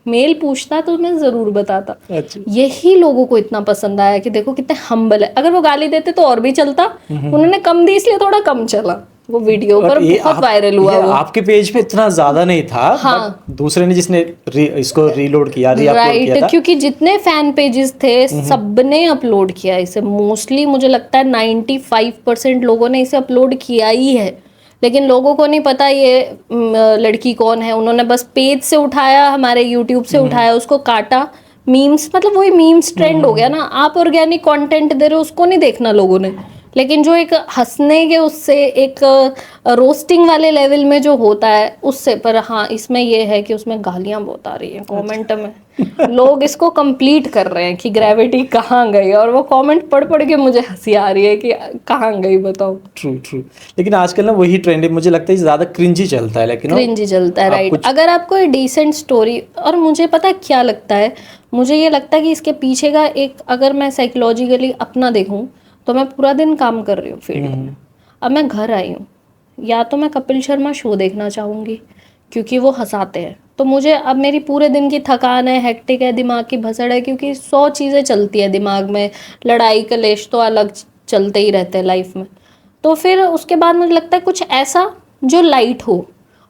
मेल पूछता तो मैं ज़रूर बताता। अच्छा। यही लोगों को इतना पसंद आया कि देखो कितने हम्बल है। अगर वो गाली देते तो और भी चलता, उन्होंने कम दी इसलिए थोड़ा कम चला वो वीडियो, पर बहुत वायरल हुआ वो। आपके पेज पे इतना ज्यादा नहीं था, हाँ। बट दूसरे ने जिसने इसको रीलोड किया, रीअपलोड किया राइट, था। क्योंकि जितने फैन पेजेस थे सबने अपलोड किया इसे। मोस्टली मुझे लगता है 95% लोगों ने इसे अपलोड किया ही है, लेकिन लोगों को नहीं पता ये लड़की कौन है। उन्होंने बस पेज से उठाया, हमारे यूट्यूब से उठाया, उसको काटा, मीम्स, मतलब वही मीम्स ट्रेंड हो गया ना। आप ऑर्गेनिक कंटेंट दे रहे हो उसको नहीं देखना लोगों ने, लेकिन जो एक हंसने के उससे एक रोस्टिंग वाले लेवल में जो होता है उससे। पर हाँ इसमें ये है कि उसमें गालियां बहुत आ रही हैं कमेंट में। लोग इसको कंप्लीट कर रहे हैं कि ग्रेविटी कहाँ गई, और वो कमेंट पढ़ पढ़ के मुझे हंसी आ रही है कि कहाँ गई बताओ। True true. लेकिन आजकल ना वही ट्रेंड है, मुझे लगता है ज्यादा क्रिंजी चलता है, लेकिन क्रिंज चलता है, राइट। अगर आप कोई डिसेंट स्टोरी, और मुझे पता है क्या लगता है, मुझे ये लगता है कि इसके पीछे का एक, अगर मैं साइकोलॉजिकली अपना देखूं, तो मैं पूरा दिन काम कर रही हूँ फील्ड में, अब मैं घर आई हूँ, या तो मैं कपिल शर्मा शो देखना चाहूँगी क्योंकि वो हंसाते हैं। तो मुझे अब मेरी पूरे दिन की थकान है, हेक्टिक है, दिमाग की भसड़ है, क्योंकि 100 चीज़ें चलती है दिमाग में, लड़ाई कलेश तो अलग चलते ही रहते हैं लाइफ में। तो फिर उसके बाद मुझे लगता है कुछ ऐसा जो लाइट हो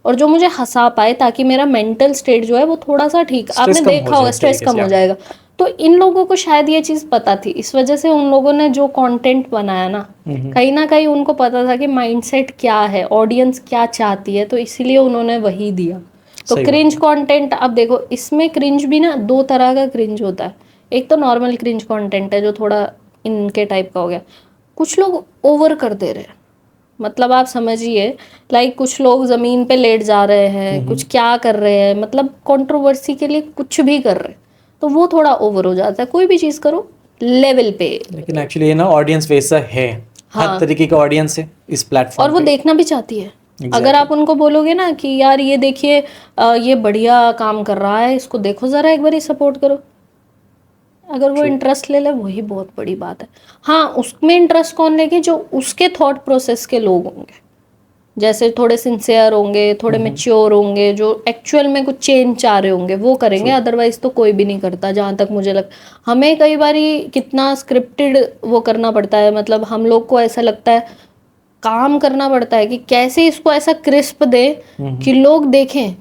और जो मुझे हंसा पाए, ताकि मेरा मेंटल स्टेट जो है वो थोड़ा सा ठीक, आपने देखा होगा स्ट्रेस कम हो जाएगा। तो इन लोगों को शायद ये चीज़ पता थी, इस वजह से उन लोगों ने जो कंटेंट बनाया ना, कहीं ना कहीं उनको पता था कि माइंडसेट क्या है, ऑडियंस क्या चाहती है, तो इसीलिए उन्होंने वही दिया। तो क्रिंज कंटेंट, अब देखो इसमें क्रिंज भी ना 2 तरह का क्रिंज होता है। एक तो नॉर्मल क्रिंज कंटेंट है जो थोड़ा इनके टाइप का हो गया, कुछ लोग ओवर कर दे रहे हैं, मतलब आप समझिए, लाइक कुछ लोग ज़मीन पे लेट जा रहे हैं, कुछ क्या कर रहे हैं, मतलब कंट्रोवर्सी के लिए कुछ भी कर रहे हैं, तो वो थोड़ा ओवर हो जाता है। कोई भी चीज़ करो लेवल पे। लेकिन एक्चुअली ये ना ऑडियंस वैसा है, हर तरीके का ऑडियंस है इस प्लेटफॉर्म और वो देखना भी चाहती है। अगर आप उनको बोलोगे ना कि यार ये देखिए ये बढ़िया काम कर रहा है, इसको देखो ज़रा एक बार, सपोर्ट करो, अगर वो इंटरेस्ट ले ले वही बहुत बड़ी बात है। हाँ, उसमें इंटरेस्ट कौन लेगी? जो उसके थॉट प्रोसेस के लोग होंगे, जैसे थोड़े सिंसियर होंगे, थोड़े मेच्योर होंगे, जो एक्चुअल में कुछ चेंज चाह रहे होंगे, वो करेंगे। अदरवाइज तो कोई भी नहीं करता, जहाँ तक मुझे हमें कई बारी कितना स्क्रिप्टेड वो करना पड़ता है, मतलब हम लोग को ऐसा लगता है, काम करना पड़ता है कि कैसे इसको ऐसा क्रिस्प दे कि लोग देखें।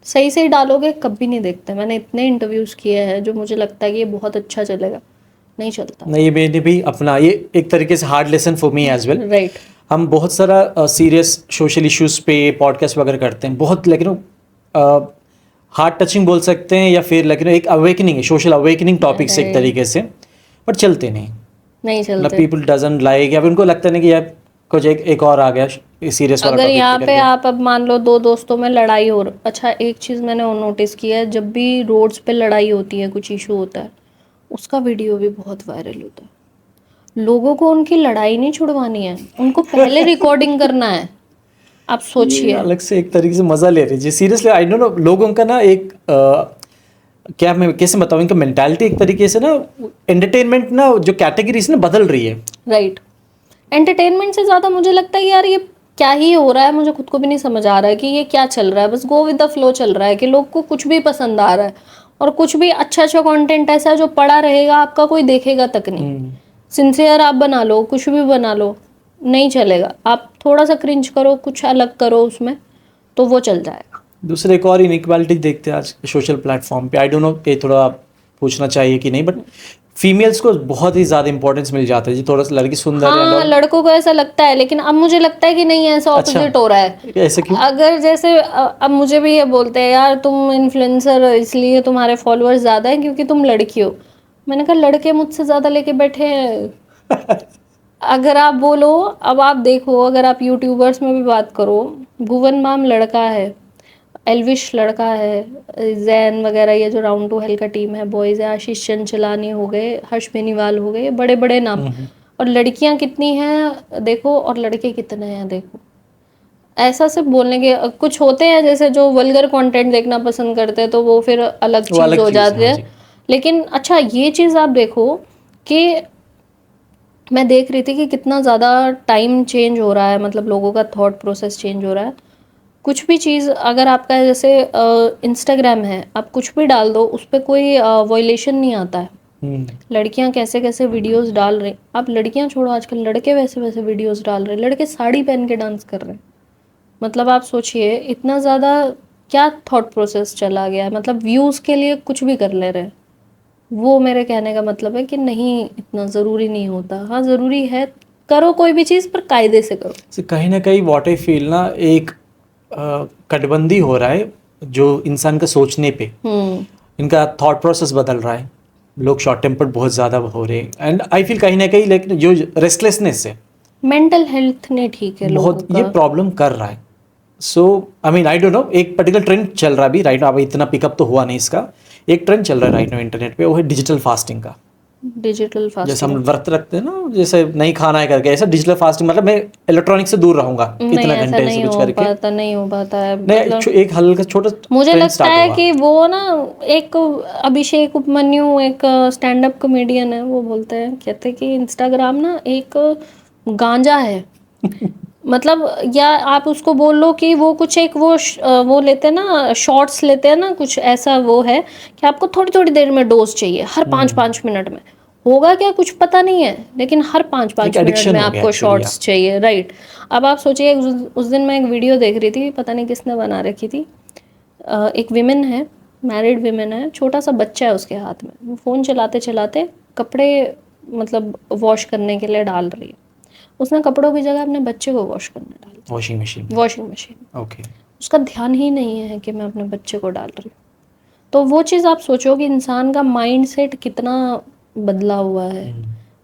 सही सही डालोगे कभी नहीं देखते। मैंने इतने इंटरव्यूज किए हैं जो मुझे लगता है कि ये बहुत अच्छा चलेगा, नहीं चलता। नहीं, मैंने भी अपना ये एक तरीके से hard lesson for me as well. Right. हम बहुत सारा सीरियस सोशल इश्यूज पे पॉडकास्ट वगैरह करते हैं बहुत, लेकिन हार्ट टचिंग बोल सकते हैं, या फिर लेकिन एक अवेकनिंग है, सोशल अवेकनिंग टॉपिक्स एक तरीके से, बट चलते नहीं। नहीं चलते। पीपल डजंट लाइक, या फिर उनको लगता नहीं कि यार कुछ एक और आ गया सीरियस वाला अगर टॉपिक यहाँ पे पे करके। आप अब मान लो दो दोस्तों में लड़ाई हो अच्छा, एक चीज मैंने नोटिस किया है, जब भी रोड्स पे लड़ाई होती है, कुछ इशू होता है, उसका वीडियो भी बहुत वायरल होता है। लोगों को उनकी लड़ाई नहीं छुड़वानी है, उनको पहले रिकॉर्डिंग करना है। आप ये सोचिए। अलग से एक तरीके से मजा ले रही है सीरियसली। आई डोंट नो, लोगों का ना एक क्या मैं कैसे बताऊँ, इनका मेंटालिटी एक तरीके से ना एंटरटेनमेंट ना जो कैटेगरीज ना बदल रही है। राइट। एंटरटेनमेंट से ज्यादा मुझे लगता है यार, ये क्या ही हो रहा है, मुझे खुद को भी नहीं समझ आ रहा है कि ये क्या चल रहा है। बस गो विद द फ्लो चल रहा है कि लोग को कुछ भी पसंद आ रहा है, और कुछ भी अच्छा अच्छा कंटेंट ऐसा है जो पड़ा रहेगा, आपका कोई देखेगा तक नहीं। सिंसियर आप बना लो, कुछ भी बना लो, नहीं चलेगा। आप थोड़ा सा क्रिंज करो, कुछ अलग करो उसमें, तो वो चल जाएगा। दूसरे एक और इनइक्वालिटी देखते हैं आज सोशल प्लेटफॉर्म पे। आई डोंट नो, ये थोड़ा पूछना चाहिए कि नहीं, बट फीमेल्स को बहुत ही ज़्यादा इंपॉर्टेंस मिल जाता है जी। थोड़ा सा लड़की सुंदर है हाँ, लड़कों को ऐसा लगता है, लेकिन अब मुझे लगता है कि नहीं, ऐसा अच्छा, ऑपोजिट हो रहा है। ऐसे क्यों? अगर जैसे अब मुझे भी ये बोलते हैं, यार तुम इन्फ्लुएंसर इसलिए तुम्हारे फॉलोअर्स ज्यादा हैं क्योंकि तुम लड़की हो। मैंने कहा लड़के मुझसे ज्यादा लेके बैठे हैं। अगर आप बोलो, अब आप देखो, अगर आप यूट्यूबर्स में भी बात करो, भुवन माम लड़का है, एल्विश लड़का है, जैन वगैरह, ये जो राउंड टू हेल का टीम है, बॉयज है, आशीष चंचलानी हो गए, हर्ष बेनीवाल हो गए, बड़े बड़े नाम। और लड़कियां कितनी हैं देखो, और लड़के कितने हैं देखो। ऐसा सिर्फ बोलने के कुछ होते हैं, जैसे जो वल्गर कंटेंट देखना पसंद करते हैं, तो वो फिर अलग वो चीज अलग हो चीज़ है, जाती हाँ है। जी। लेकिन अच्छा, ये चीज आप देखो कि मैं देख रही थी कि कितना ज़्यादा टाइम चेंज हो रहा है, मतलब लोगों का थॉट प्रोसेस चेंज हो रहा है। कुछ भी चीज़ अगर आपका जैसे इंस्टाग्राम है, आप कुछ भी डाल दो, उस पर कोई वॉयलेशन नहीं आता है। लड़कियां कैसे कैसे वीडियोस डाल रही, आप लड़कियां छोड़ो, आजकल लड़के वैसे वैसे वीडियोस डाल रहे हैं। लड़के साड़ी पहन के डांस कर रहे हैं। मतलब आप सोचिए, इतना ज़्यादा क्या थॉट प्रोसेस चला गया है। मतलब व्यूज़ के लिए कुछ भी कर ले रहे हैं। वो मेरे कहने का मतलब है कि नहीं, इतना ज़रूरी नहीं होता। हाँ, ज़रूरी है, करो कोई भी चीज़, पर कायदे से करो। So, कहीं ना कहीं व्हाट आई फील ना, एक कटबंदी हो रहा है जो इंसान का सोचने पे। इनका थॉट प्रोसेस बदल रहा है। लोग शॉर्ट टेम्पर बहुत ज़्यादा हो रहे हैं, एंड आई फील कहीं ना कहीं लेकिन जो रेस्टलेसनेस है मेंटल हेल्थ नहीं ठीक है लोगों बहुत ये का। प्रॉब्लम कर रहा है। So I mean I don't know, एक पर्टिकुलर ट्रेंड चल रहा है अभी राइट नाउ, अभी इतना पिकअप तो हुआ नहीं इसका। एक ट्रेंड चल रहा है राइट नाउ इंटरनेट पे, वो है डिजिटल फास्टिंग का। डिजिटल जैसे हम फास्टिंग। व्रत रखते हैं ना, जैसे नहीं खाना है करके, ऐसा डिजिटल फास्टिंग मतलब मैं इलेक्ट्रॉनिक से दूर रहूंगा नहीं, इतना ऐसा घंटे से नहीं कुछ हो करके। पाता, नहीं हो पाता है। नहीं, मतलब एक हल्का छोटा मुझे ट्रेंड लगता स्टार्ट है हुआ। कि वो ना, एक अभिषेक उपमन्यु, एक स्टैंड अप कॉमेडियन है, वो बोलते हैं, कहते हैं कि इंस्टाग्राम ना एक गांजा है। मतलब या आप उसको बोल लो कि वो कुछ एक वो लेते हैं ना, शॉर्ट्स लेते हैं ना, कुछ ऐसा वो है कि आपको थोड़ी थोड़ी देर में डोज चाहिए, हर 5-5 मिनट में। होगा क्या कुछ पता नहीं है, लेकिन हर 5-5 मिनट एडिक्शन में हो गया आपको एक्चुअली। शॉर्ट्स चाहिए। राइट। अब आप सोचिए, उस दिन मैं एक वीडियो देख रही थी, पता नहीं किसने बना रखी थी। एक विमेन है, मैरिड विमेन है, छोटा सा बच्चा है उसके हाथ में, वो फ़ोन चलाते चलाते कपड़े मतलब वॉश करने के लिए डाल रही है। उसने कपड़ों की जगह अपने बच्चे को वॉश करने डाल दिया, washing machine. Washing machine. Okay. उसका ध्यान ही नहीं है कि मैं अपने बच्चे को डाल रही हूँ। तो वो चीज़ आप सोचो कि इंसान का माइंड सेट कितना बदला हुआ है।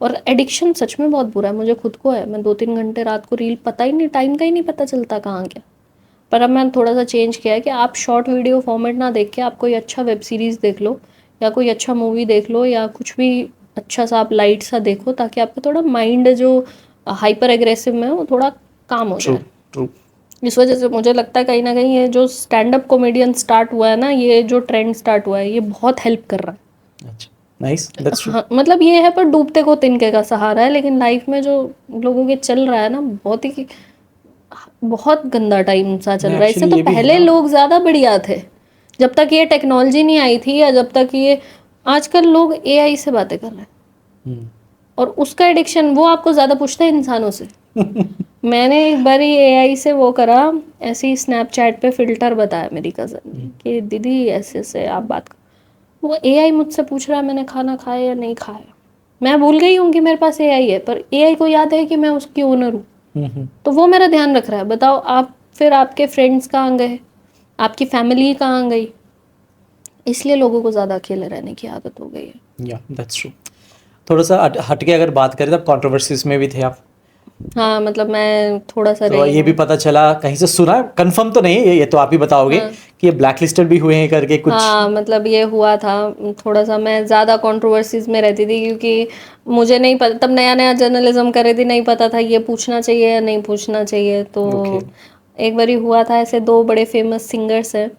और एडिक्शन सच में बहुत बुरा है, मुझे खुद को है। मैं 2-3 घंटे रात को रील, पता ही नहीं, टाइम का ही नहीं पता चलता कहाँ गया। पर अब मैंने थोड़ा सा चेंज किया है कि आप शॉर्ट वीडियो फॉर्मेट ना देख के आप कोई अच्छा वेब सीरीज़ देख लो, या कोई अच्छा मूवी देख लो, या कुछ भी अच्छा सा आप लाइट सा देखो, ताकि आपका थोड़ा माइंड जो हाइपर एग्रेसिव में है वो थोड़ा काम हो ट्रू जाए। ट्रू। इस वजह से मुझे लगता है कहीं ना कहीं ये जो स्टैंड अप कॉमेडियन स्टार्ट हुआ है ना, ये जो ट्रेंड स्टार्ट हुआ है, ये बहुत हेल्प कर रहा है। अच्छा, नाइस, दैट्स ट्रू। हाँ, मतलब ये है, पर डूबते को तिनके का सहारा है। लेकिन लाइफ में जो लोगों के चल रहा है ना, बहुत गंदा टाइम सा चल नहीं, रहा है। इससे एक्चुअली तो ये भी है पहले ना। लोग ज्यादा बढ़िया थे, जब तक ये टेक्नोलॉजी नहीं आई थी, या जब तक ये, आजकल लोग एआई से बातें कर रहे हैं, हम्म। और उसका एडिक्शन वो आपको ज्यादा पूछता है इंसानों से। मैंने एक बार एआई से वो करा, ऐसे ही स्नैपचैट पे फिल्टर बताया मेरी कजन ने कि दीदी ऐसे ऐसे आप बात कर। वो एआई मुझसे पूछ रहा है मैंने खाना खाया या नहीं खाया। मैं भूल गई हूँ कि मेरे पास एआई है, पर एआई को याद है कि मैं उसकी ओनर हूँ। हम्म। तो वो मेरा ध्यान रख रहा है। बताओ आप, फिर आपके फ्रेंड्स कहाँ गए, आपकी फैमिली कहाँ गई? इसलिए लोगों को ज़्यादा अकेले रहने की आदत हो गई है। या दैट्स ट्रू। थोड़ा सा हटके अगर बात करें तो कंट्रोवर्सीज में भी थे आप। हाँ, मतलब मैं थोड़ा सा तो रही ये भी हूँ। पता चला, कहीं से सुना, कंफर्म तो नहीं, ये तो आप ही बताओगे हाँ कि ये ब्लैक लिस्टेड भी हुए हैं करके कुछ। हाँ, मतलब ये हुआ था। थोड़ा सा मैं ज़्यादा कंट्रोवर्सीज में रहती थी, क्योंकि मुझे नहीं पता, तब नया नया जर्नलिज्म कर रही थी, नहीं पता था ये पूछना चाहिए या नहीं पूछना चाहिए। तो ओके। एक बारी हुआ था ऐसे, दो बड़े फेमस सिंगर्स हैं,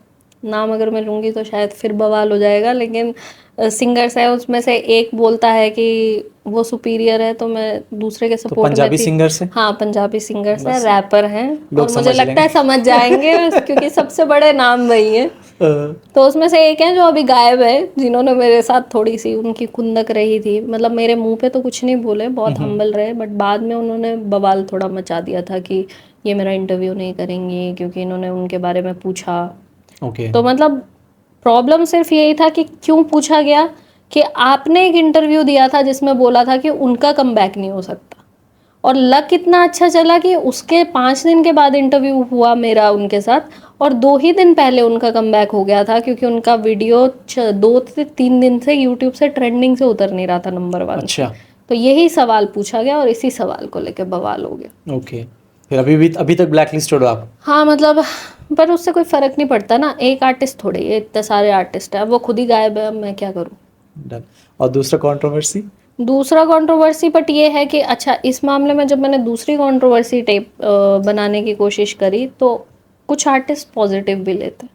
नाम अगर मैं लूँगी तो शायद फिर बवाल हो जाएगा, लेकिन सिंगर्स है, उसमें से एक बोलता है कि वो सुपीरियर है, तो मैं दूसरे के तो सपोर्ट में पंजाबी थी। सिंगर से हाँ, पंजाबी सिंगर्स है, बस रैपर हैं, लोग और मुझे समझ लगता लेंगे। है समझ जाएंगे क्योंकि सबसे बड़े नाम वही हैं। अ, तो उसमें से एक है जो अभी गायब है, जिन्होंने मेरे साथ थोड़ी सी उनकी खुंदक रही थी। मतलब मेरे मुंह पे तो कुछ नहीं बोले, बहुत हम्बल रहे, बट बाद में उन्होंने बवाल थोड़ा मचा दिया था कि ये मेरा इंटरव्यू नहीं करेंगी क्योंकि इन्होंने उनके बारे में पूछा। ओके। तो मतलब प्रॉब्लम सिर्फ यही था कि क्यों पूछा गया, कि आपने एक इंटरव्यू दिया था जिसमें बोला था कि उनका कमबैक नहीं हो सकता, और लक इतना अच्छा चला कि उसके 5 दिन के बाद इंटरव्यू हुआ मेरा उनके साथ, और 2 ही दिन पहले उनका कमबैक हो गया था, क्योंकि उनका वीडियो 2 से 3 दिन से यूट्यूब से ट्रेंडिंग से उतर नहीं रहा था नंबर 1 से। अच्छा। तो यही सवाल पूछा गया, और इसी सवाल को लेकर बवाल हो गया। ओके, फिर अभी तक ब्लैक लिस्टेड हो आप। हाँ, मतलब पर उससे कोई फर्क नहीं पड़ता ना, एक आर्टिस्ट थोड़े, ये इतने सारे आर्टिस्ट हैं, अब वो खुद ही गायब है, अब मैं क्या करूँ। डन। और दूसरा कंट्रोवर्सी। दूसरा कंट्रोवर्सी बट ये है कि अच्छा, इस मामले में जब मैंने दूसरी कंट्रोवर्सी टेप बनाने की कोशिश करी, तो कुछ आर्टिस्ट पॉजिटिव भी लेते।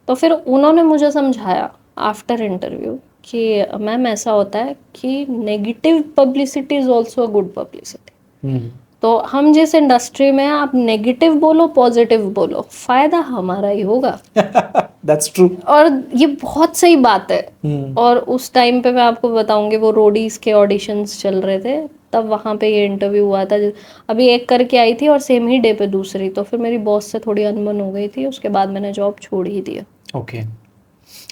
तो फिर उन्होंने मुझे समझाया आफ्टर इंटरव्यू कि मैम ऐसा होता है कि negative publicity is also a good publicity. तो हम जिस इंडस्ट्री में हैं, आप नेगेटिव बोलो पॉजिटिव बोलो, फायदा हमारा ही होगा। That's true. और ये बहुत सही बात है। और उस टाइम पे मैं आपको बताऊंगी, वो रोडीज के ऑडिशंस चल रहे थे, तब वहाँ पे ये इंटरव्यू हुआ था। अभी एक करके आई थी और सेम ही डे पे दूसरी, तो फिर मेरी बॉस से थोड़ी अनबन हो गई थी, उसके बाद मैंने जॉब छोड़ ही दिया। ओके।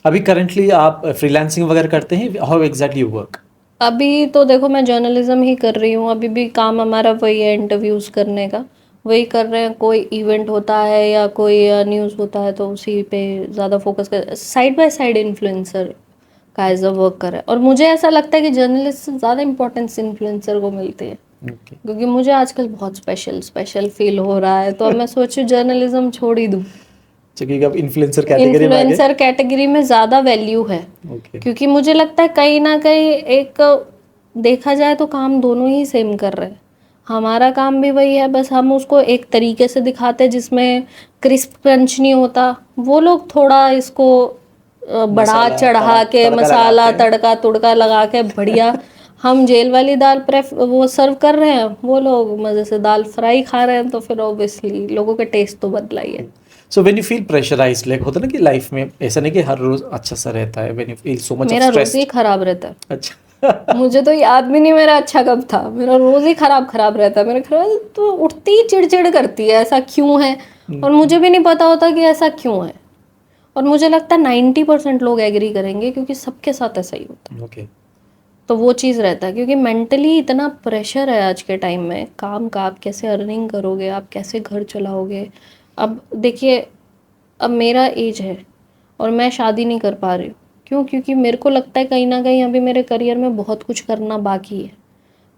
अभी करंटली आप फ्रीलांसिंग वगैरह करते हैं, हाउ एग्जैक्टली यू वर्क? अभी तो देखो, मैं जर्नलिज्म ही कर रही हूँ, अभी भी काम हमारा वही है, इंटरव्यूज़ करने का वही कर रहे हैं। कोई इवेंट होता है या कोई न्यूज़ होता है तो उसी पे ज़्यादा फोकस कर, साइड बाय साइड इन्फ्लुएंसर का एज अ वर्क कर रहा है। और मुझे ऐसा लगता है कि जर्नलिस्ट से ज़्यादा इंपॉर्टेंस इन्फ्लुएंसर को मिलती है, ओके। क्योंकि मुझे आजकल बहुत स्पेशल स्पेशल फील हो रहा है। तो अब मैं सोचूं जर्नलिज्म छोड़ ही दूँ। क्योंकि अब इन्फ्लुएंसर कैटेगरी में आ गए। इन्फ्लुएंसर कैटेगरी में ज़्यादा वैल्यू है, ओके। क्योंकि मुझे लगता है कहीं ना कहीं एक, देखा जाए तो काम दोनों ही सेम कर रहे हैं। हमारा काम भी वही है, बस हम उसको एक तरीके से दिखाते हैं जिसमें क्रिस्प क्रंच नहीं होता। वो लोग थोड़ा इसको बढ़ा मसाला चढ़ा के, तड़का मसाला लगाते हैं। तड़का तुड़का लगा के बढ़िया। हम जेल वाली दाल वो सर्व कर रहे हैं, वो लोग मज़े से दाल फ्राई खा रहे हैं, तो फिर ऑब्वियसली लोगों का टेस्ट तो बदला ही है। So when you feel pressurised, like होता है ना कि लाइफ में ऐसा नहीं कि हर रोज अच्छा सा रहता है, when you feel so much of मेरा रोज स्ट्रेस। ही खराब रहता है। अच्छा। मुझे तो याद भी नहीं मेरा अच्छा कब था, मेरा रोज ही खराब खराब रहता है। मेरे घर तो उठती ही चिड़चिड़ करती है, ऐसा क्यों है, और मुझे भी नहीं पता होता कि ऐसा क्यों है। और मुझे लगता है 90% लोग एग्री करेंगे, क्योंकि सबके साथ ऐसा ही होता है। ओके। तो वो चीज़ रहता है, क्योंकि मेंटली इतना प्रेशर है आज के टाइम में काम का। आप कैसे अर्निंग करोगे, आप कैसे घर चलाओगे। अब देखिए, अब मेरा एज है और मैं शादी नहीं कर पा रही हूँ। क्यों? क्योंकि मेरे को लगता है कहीं ना कहीं अभी मेरे करियर में बहुत कुछ करना बाकी है।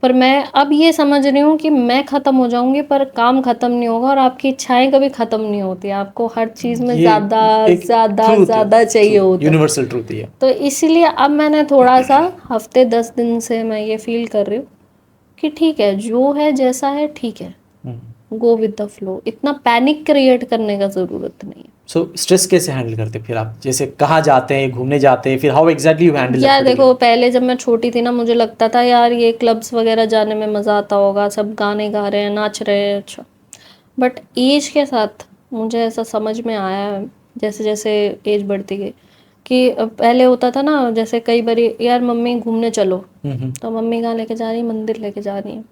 पर मैं अब ये समझ रही हूँ कि मैं ख़त्म हो जाऊंगी, पर काम ख़त्म नहीं होगा, और आपकी इच्छाएं कभी ख़त्म नहीं होती। आपको हर चीज़ में ये ज़्यादा एक ज़्यादा ट्रूथ है, ज़्यादा चाहिए होता है। यूनिवर्सल ट्रूथ है। तो इसीलिए अब मैंने थोड़ा सा, हफ्ते 10 दिन से मैं ये फील कर रही हूँ कि ठीक है, जो है जैसा है ठीक है। गो विद द फ्लो, इतना पैनिक क्रिएट करने का ज़रूरत नहीं है। सो स्ट्रेस कैसे हैंडल करते फिर आप, जैसे कहाँ जाते हैं, घूमने जाते हैं, फिर हाउ एग्जैक्टली यू हैंडल यार देखो, पहले जब मैं छोटी थी ना, मुझे लगता था यार ये क्लब्स वगैरह जाने में मज़ा आता होगा, सब गाने गा रहे हैं, नाच रहे हैं, अच्छा। बट एज के साथ मुझे ऐसा समझ में आया है, जैसे जैसे एज बढ़ती गई, कि पहले होता था ना, जैसे कई बारी यार मम्मी घूमने चलो, तो मम्मी कहाँ लेके जा रही है, मंदिर लेके जा रही है,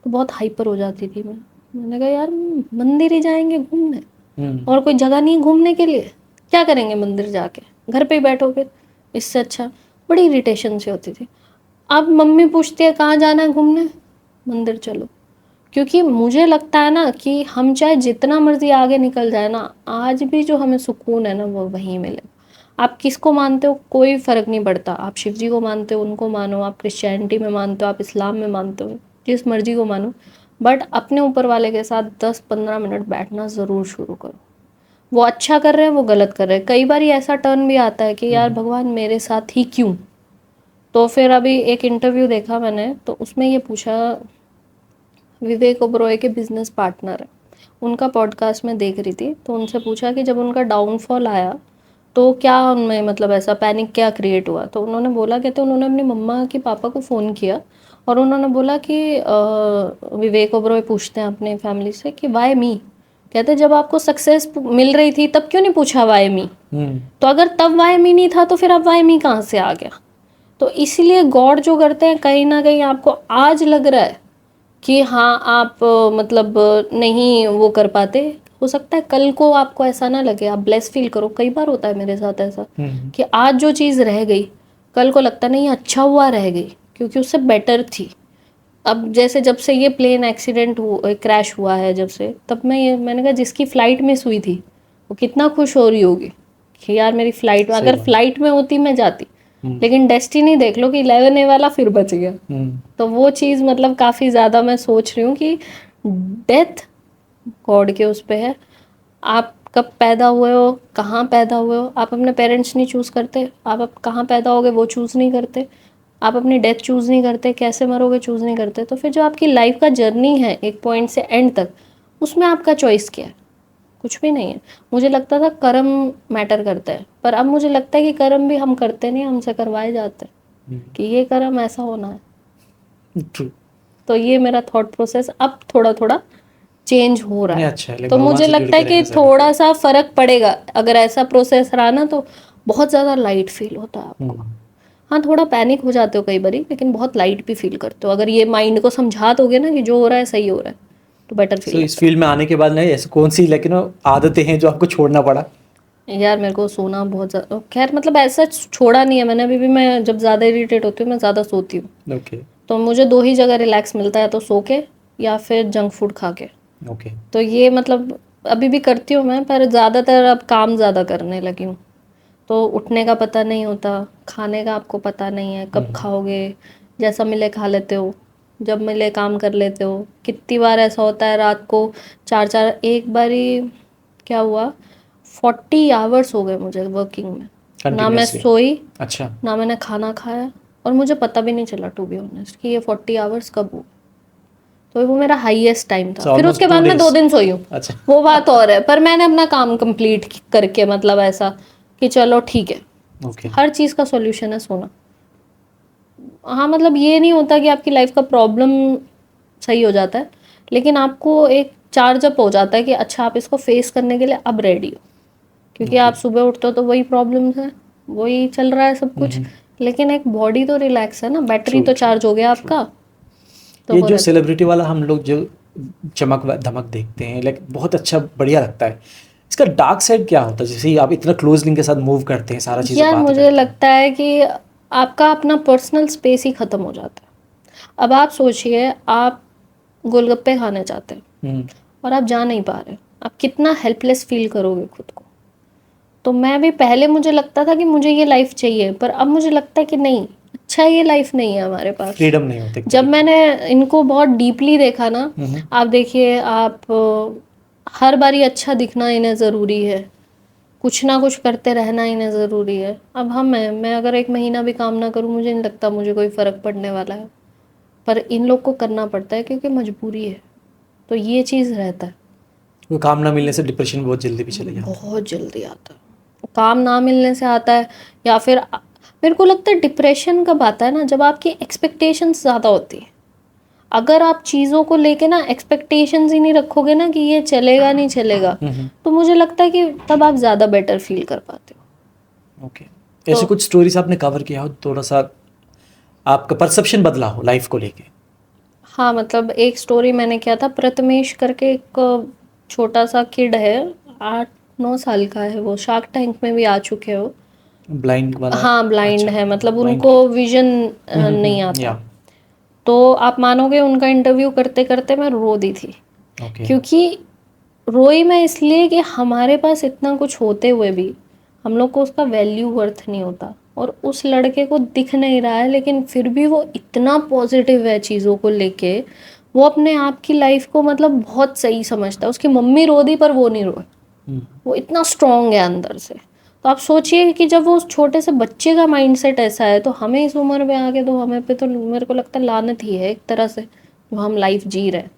तो बहुत हाइपर हो जाती थी मैं। मैंने कहा यार मंदिर ही जाएंगे घूमने, और कोई जगह नहीं है घूमने के लिए, क्या करेंगे मंदिर जाके, घर पे ही बैठोगे, इससे अच्छा। बड़ी इरिटेशन सी होती थी। अब मम्मी पूछती है कहाँ जाना है घूमने, मंदिर चलो। क्योंकि मुझे लगता है ना कि हम चाहे जितना मर्जी आगे निकल जाए ना, आज भी जो हमें सुकून है ना वो वहीं मिलेगा। आप किसको मानते हो कोई फ़र्क नहीं पड़ता, आप शिव जी को मानते हो उनको मानो, आप क्रिश्चियनिटी में मानते हो, आप इस्लाम में मानते हो, जिस मर्जी को मानो, बट अपने ऊपर वाले के साथ 10-15 मिनट बैठना ज़रूर शुरू करो। वो अच्छा कर रहे हैं, वो गलत कर रहे हैं। कई बार ऐसा टर्न भी आता है कि यार भगवान मेरे साथ ही क्यों। तो फिर अभी एक इंटरव्यू देखा मैंने, तो उसमें ये पूछा, विवेक ओबरॉय के बिजनेस पार्टनर है, उनका पॉडकास्ट में देख रही थी, तो उनसे पूछा कि जब उनका डाउनफॉल आया तो क्या उनमें मतलब ऐसा पैनिक क्या क्रिएट हुआ। तो उन्होंने बोला, कहते उन्होंने अपनी मम्मा की पापा को फ़ोन किया और उन्होंने बोला कि विवेक ओबरॉय पूछते हैं अपने फैमिली से कि वाई मी। कहते जब आपको सक्सेस मिल रही थी तब क्यों नहीं पूछा वाई मी, तो अगर तब वाई मी नहीं था तो फिर अब वाई मी कहाँ से आ गया। तो इसीलिए गॉड जो करते हैं, कहीं ना कहीं आपको आज लग रहा है कि हाँ आप मतलब नहीं वो कर पाते, हो सकता है कल को आपको ऐसा ना लगे, आप ब्लेस फील करो। कई बार होता है मेरे साथ ऐसा कि आज जो चीज़ रह गई कल को लगता नहीं अच्छा हुआ रह गई, क्योंकि उससे बेटर थी। अब जैसे जब से ये प्लेन एक्सीडेंट क्रैश हुआ है जब से, तब मैंने कहा जिसकी फ़्लाइट मिस हुई थी वो कितना खुश हो रही होगी कि यार मेरी फ़्लाइट, अगर फ़्लाइट में होती मैं जाती, लेकिन डेस्टिनी देख लो कि 11A वाला फिर बच गया। तो वो चीज़ मतलब काफ़ी ज़्यादा मैं सोच रही हूँ कि डेथ गॉड के उस पे है। आप कब पैदा हुए हो, कहाँ पैदा हुए हो, आप अपने पेरेंट्स नहीं चूज़ करते, आप अब कहाँ पैदा होगे वो चूज़ नहीं करते, आप अपनी डेथ चूज़ नहीं करते, कैसे मरोगे चूज़ नहीं करते। तो फिर जो आपकी लाइफ का जर्नी है एक पॉइंट से एंड तक, उसमें आपका चॉइस क्या है? कुछ भी नहीं है। मुझे लगता था कर्म मैटर करता है, पर अब मुझे लगता है कि कर्म भी हम करते नहीं, हमसे करवाए जाते हैं कि ये कर्म ऐसा होना है। ट्रू। तो ये मेरा थॉट प्रोसेस अब थोड़ा थोड़ा चेंज हो रहा नहीं है। अच्छा है, तो भगवान मुझे से जुड़ लगता के है कि रहना ज़रूरी थोड़ा सा फर्क पड़ेगा अगर ऐसा प्रोसेस रहा ना, तो बहुत ज़्यादा लाइट फील होता है आपको। है। हाँ थोड़ा पैनिक हो जाते हो कई बारी, लेकिन बहुत लाइट भी फील करते हो अगर ये माइंड को समझा दोगे ना कि जो हो रहा है सही हो रहा है, तो बेटर फील सो इस लगता फील्ड में आने के बाद नहीं ऐसे कौन सी लेकिन आदतें हैं जो आपको छोड़ना पड़ा? है। यार मेरे को सोना बहुत ज़्यादा, खैर मतलब ऐसा छोड़ा नहीं है मैंने अभी भी। मैं जब ज़्यादा इरिटेट होती हूँ मैं ज़्यादा सोती हूँ, ओके। तो मुझे दो ही जगह रिलैक्स मिलता है, तो सो के या फिर जंक फूड खा के। ओके। तो ये मतलब अभी भी करती हूँ मैं, पर ज़्यादातर अब काम ज़्यादा करने लगी हूँ, तो उठने का पता नहीं होता, खाने का आपको पता नहीं है कब खाओगे, जैसा मिले खा लेते हो, जब मिले काम कर लेते हो। कितनी बार ऐसा होता है रात को 4-4, एक बारी क्या हुआ, 40 आवर्स हो गए मुझे वर्किंग में, ना मैं कंटिन्यूसली? सोई, अच्छा। ना मैंने खाना खाया, और मुझे पता भी नहीं चला टू बी ऑनेस्ट कि ये 40 आवर्स कब हुए। तो वो मेरा हाईएस्ट टाइम था। सो फिर ऑलमोस्ट उसके टू बाद मैं डेज। 2 दिन सोई हूँ, अच्छा। वो बात और है, पर मैंने अपना काम कंप्लीट करके मतलब ऐसा कि चलो ठीक है, ओके। हर चीज़ का सॉल्यूशन है सोना। हाँ मतलब ये नहीं होता कि आपकी लाइफ का प्रॉब्लम सही हो जाता है, लेकिन आपको एक चार्ज अप हो जाता है कि अच्छा आप इसको फेस करने के लिए अब रेडी हो। क्योंकि ओके। आप सुबह उठते हो तो वही प्रॉब्लम्स है, वही चल रहा है सब कुछ, लेकिन एक बॉडी तो रिलैक्स है ना, बैटरी ट्रू तो ट्रू। चार्ज हो गया आपका, तो ये वो जो रहता है। सेलिब्रिटी वाला हम लोग जो चमक धमक देखते हैं लाइक बहुत अच्छा बढ़िया लगता है, इसका डार्क साइड क्या होता है? जैसे आप इतना क्लोज लिंक के साथ मूव करते हैं, सारा चीज़ें यार बात मुझे करते हैं। लगता है कि आपका अपना पर्सनल स्पेस ही ख़त्म हो जाता है। अब आप सोचिए, आप गोलगप्पे खाने चाहते हैं हम्म। और आप जा नहीं पा रहे, आप कितना हेल्पलेस फील करोगे खुद को। तो मैं भी पहले मुझे लगता था कि मुझे ये लाइफ चाहिए, पर अब मुझे लगता है कि नहीं, अच्छा ये लाइफ नहीं है हमारे पास। फ्रीडम नहीं होती एक जब तरीके मैंने इनको बहुत डीपली देखा ना, आप देखिए, आप हर बारी अच्छा दिखना इन्हें ज़रूरी है, कुछ ना कुछ करते रहना इन्हें ज़रूरी है। अब मैं अगर 1 महीना भी काम ना करूँ, मुझे नहीं लगता मुझे कोई फ़र्क पड़ने वाला है, पर इन लोग को करना पड़ता है क्योंकि मजबूरी है। तो ये चीज़ रहता है। वो काम ना मिलने से डिप्रेशन बहुत जल्दी भी चले जाता है। बहुत जल्दी आता है, काम ना मिलने से आता है, या फिर मेरे को लगता है डिप्रेशन कब आता है ना, जब आपकी एक्सपेक्टेशंस ज़्यादा होती है। अगर आप चीज़ों को लेके ना एक्सपेक्टेशंस ही नहीं रखोगे ना कि ये चलेगा नहीं चलेगा, तो मुझे लगता है कि तब आप ज़्यादा बेटर फील कर पाते हो। ओके, ऐसे कुछ स्टोरीज आपने कवर किया हो, थोड़ा सा आपका परसेप्शन बदला हो लाइफ को लेके? हाँ, मतलब एक स्टोरी मैंने किया था, प्रथमेश करके एक छोटा सा किड है, 8-9 साल का है, वो शार्क टैंक में भी आ चुके हो। ब्लाइंड वाला? हाँ, ब्लाइंड अच्छा, है, मतलब blind उनको kid। विजन नहीं आता। या तो आप मानोगे उनका इंटरव्यू करते करते मैं रो दी थी, ओके। क्योंकि रोई मैं इसलिए कि हमारे पास इतना कुछ होते हुए भी हम लोग को उसका वैल्यू वर्थ नहीं होता, और उस लड़के को दिख नहीं रहा है, लेकिन फिर भी वो इतना पॉजिटिव है चीज़ों को लेके, वो अपने आप की लाइफ को मतलब बहुत सही समझता है। उसकी मम्मी रो दी पर वो नहीं रोए, वो इतना स्ट्रांग है अंदर से। तो आप सोचिए कि जब वो उस छोटे से बच्चे का माइंडसेट ऐसा है, तो हमें इस उम्र में आके तो हमें पे तो मेरे को लगता है लानत ही है एक तरह से, जो हम लाइफ जी रहे हैं।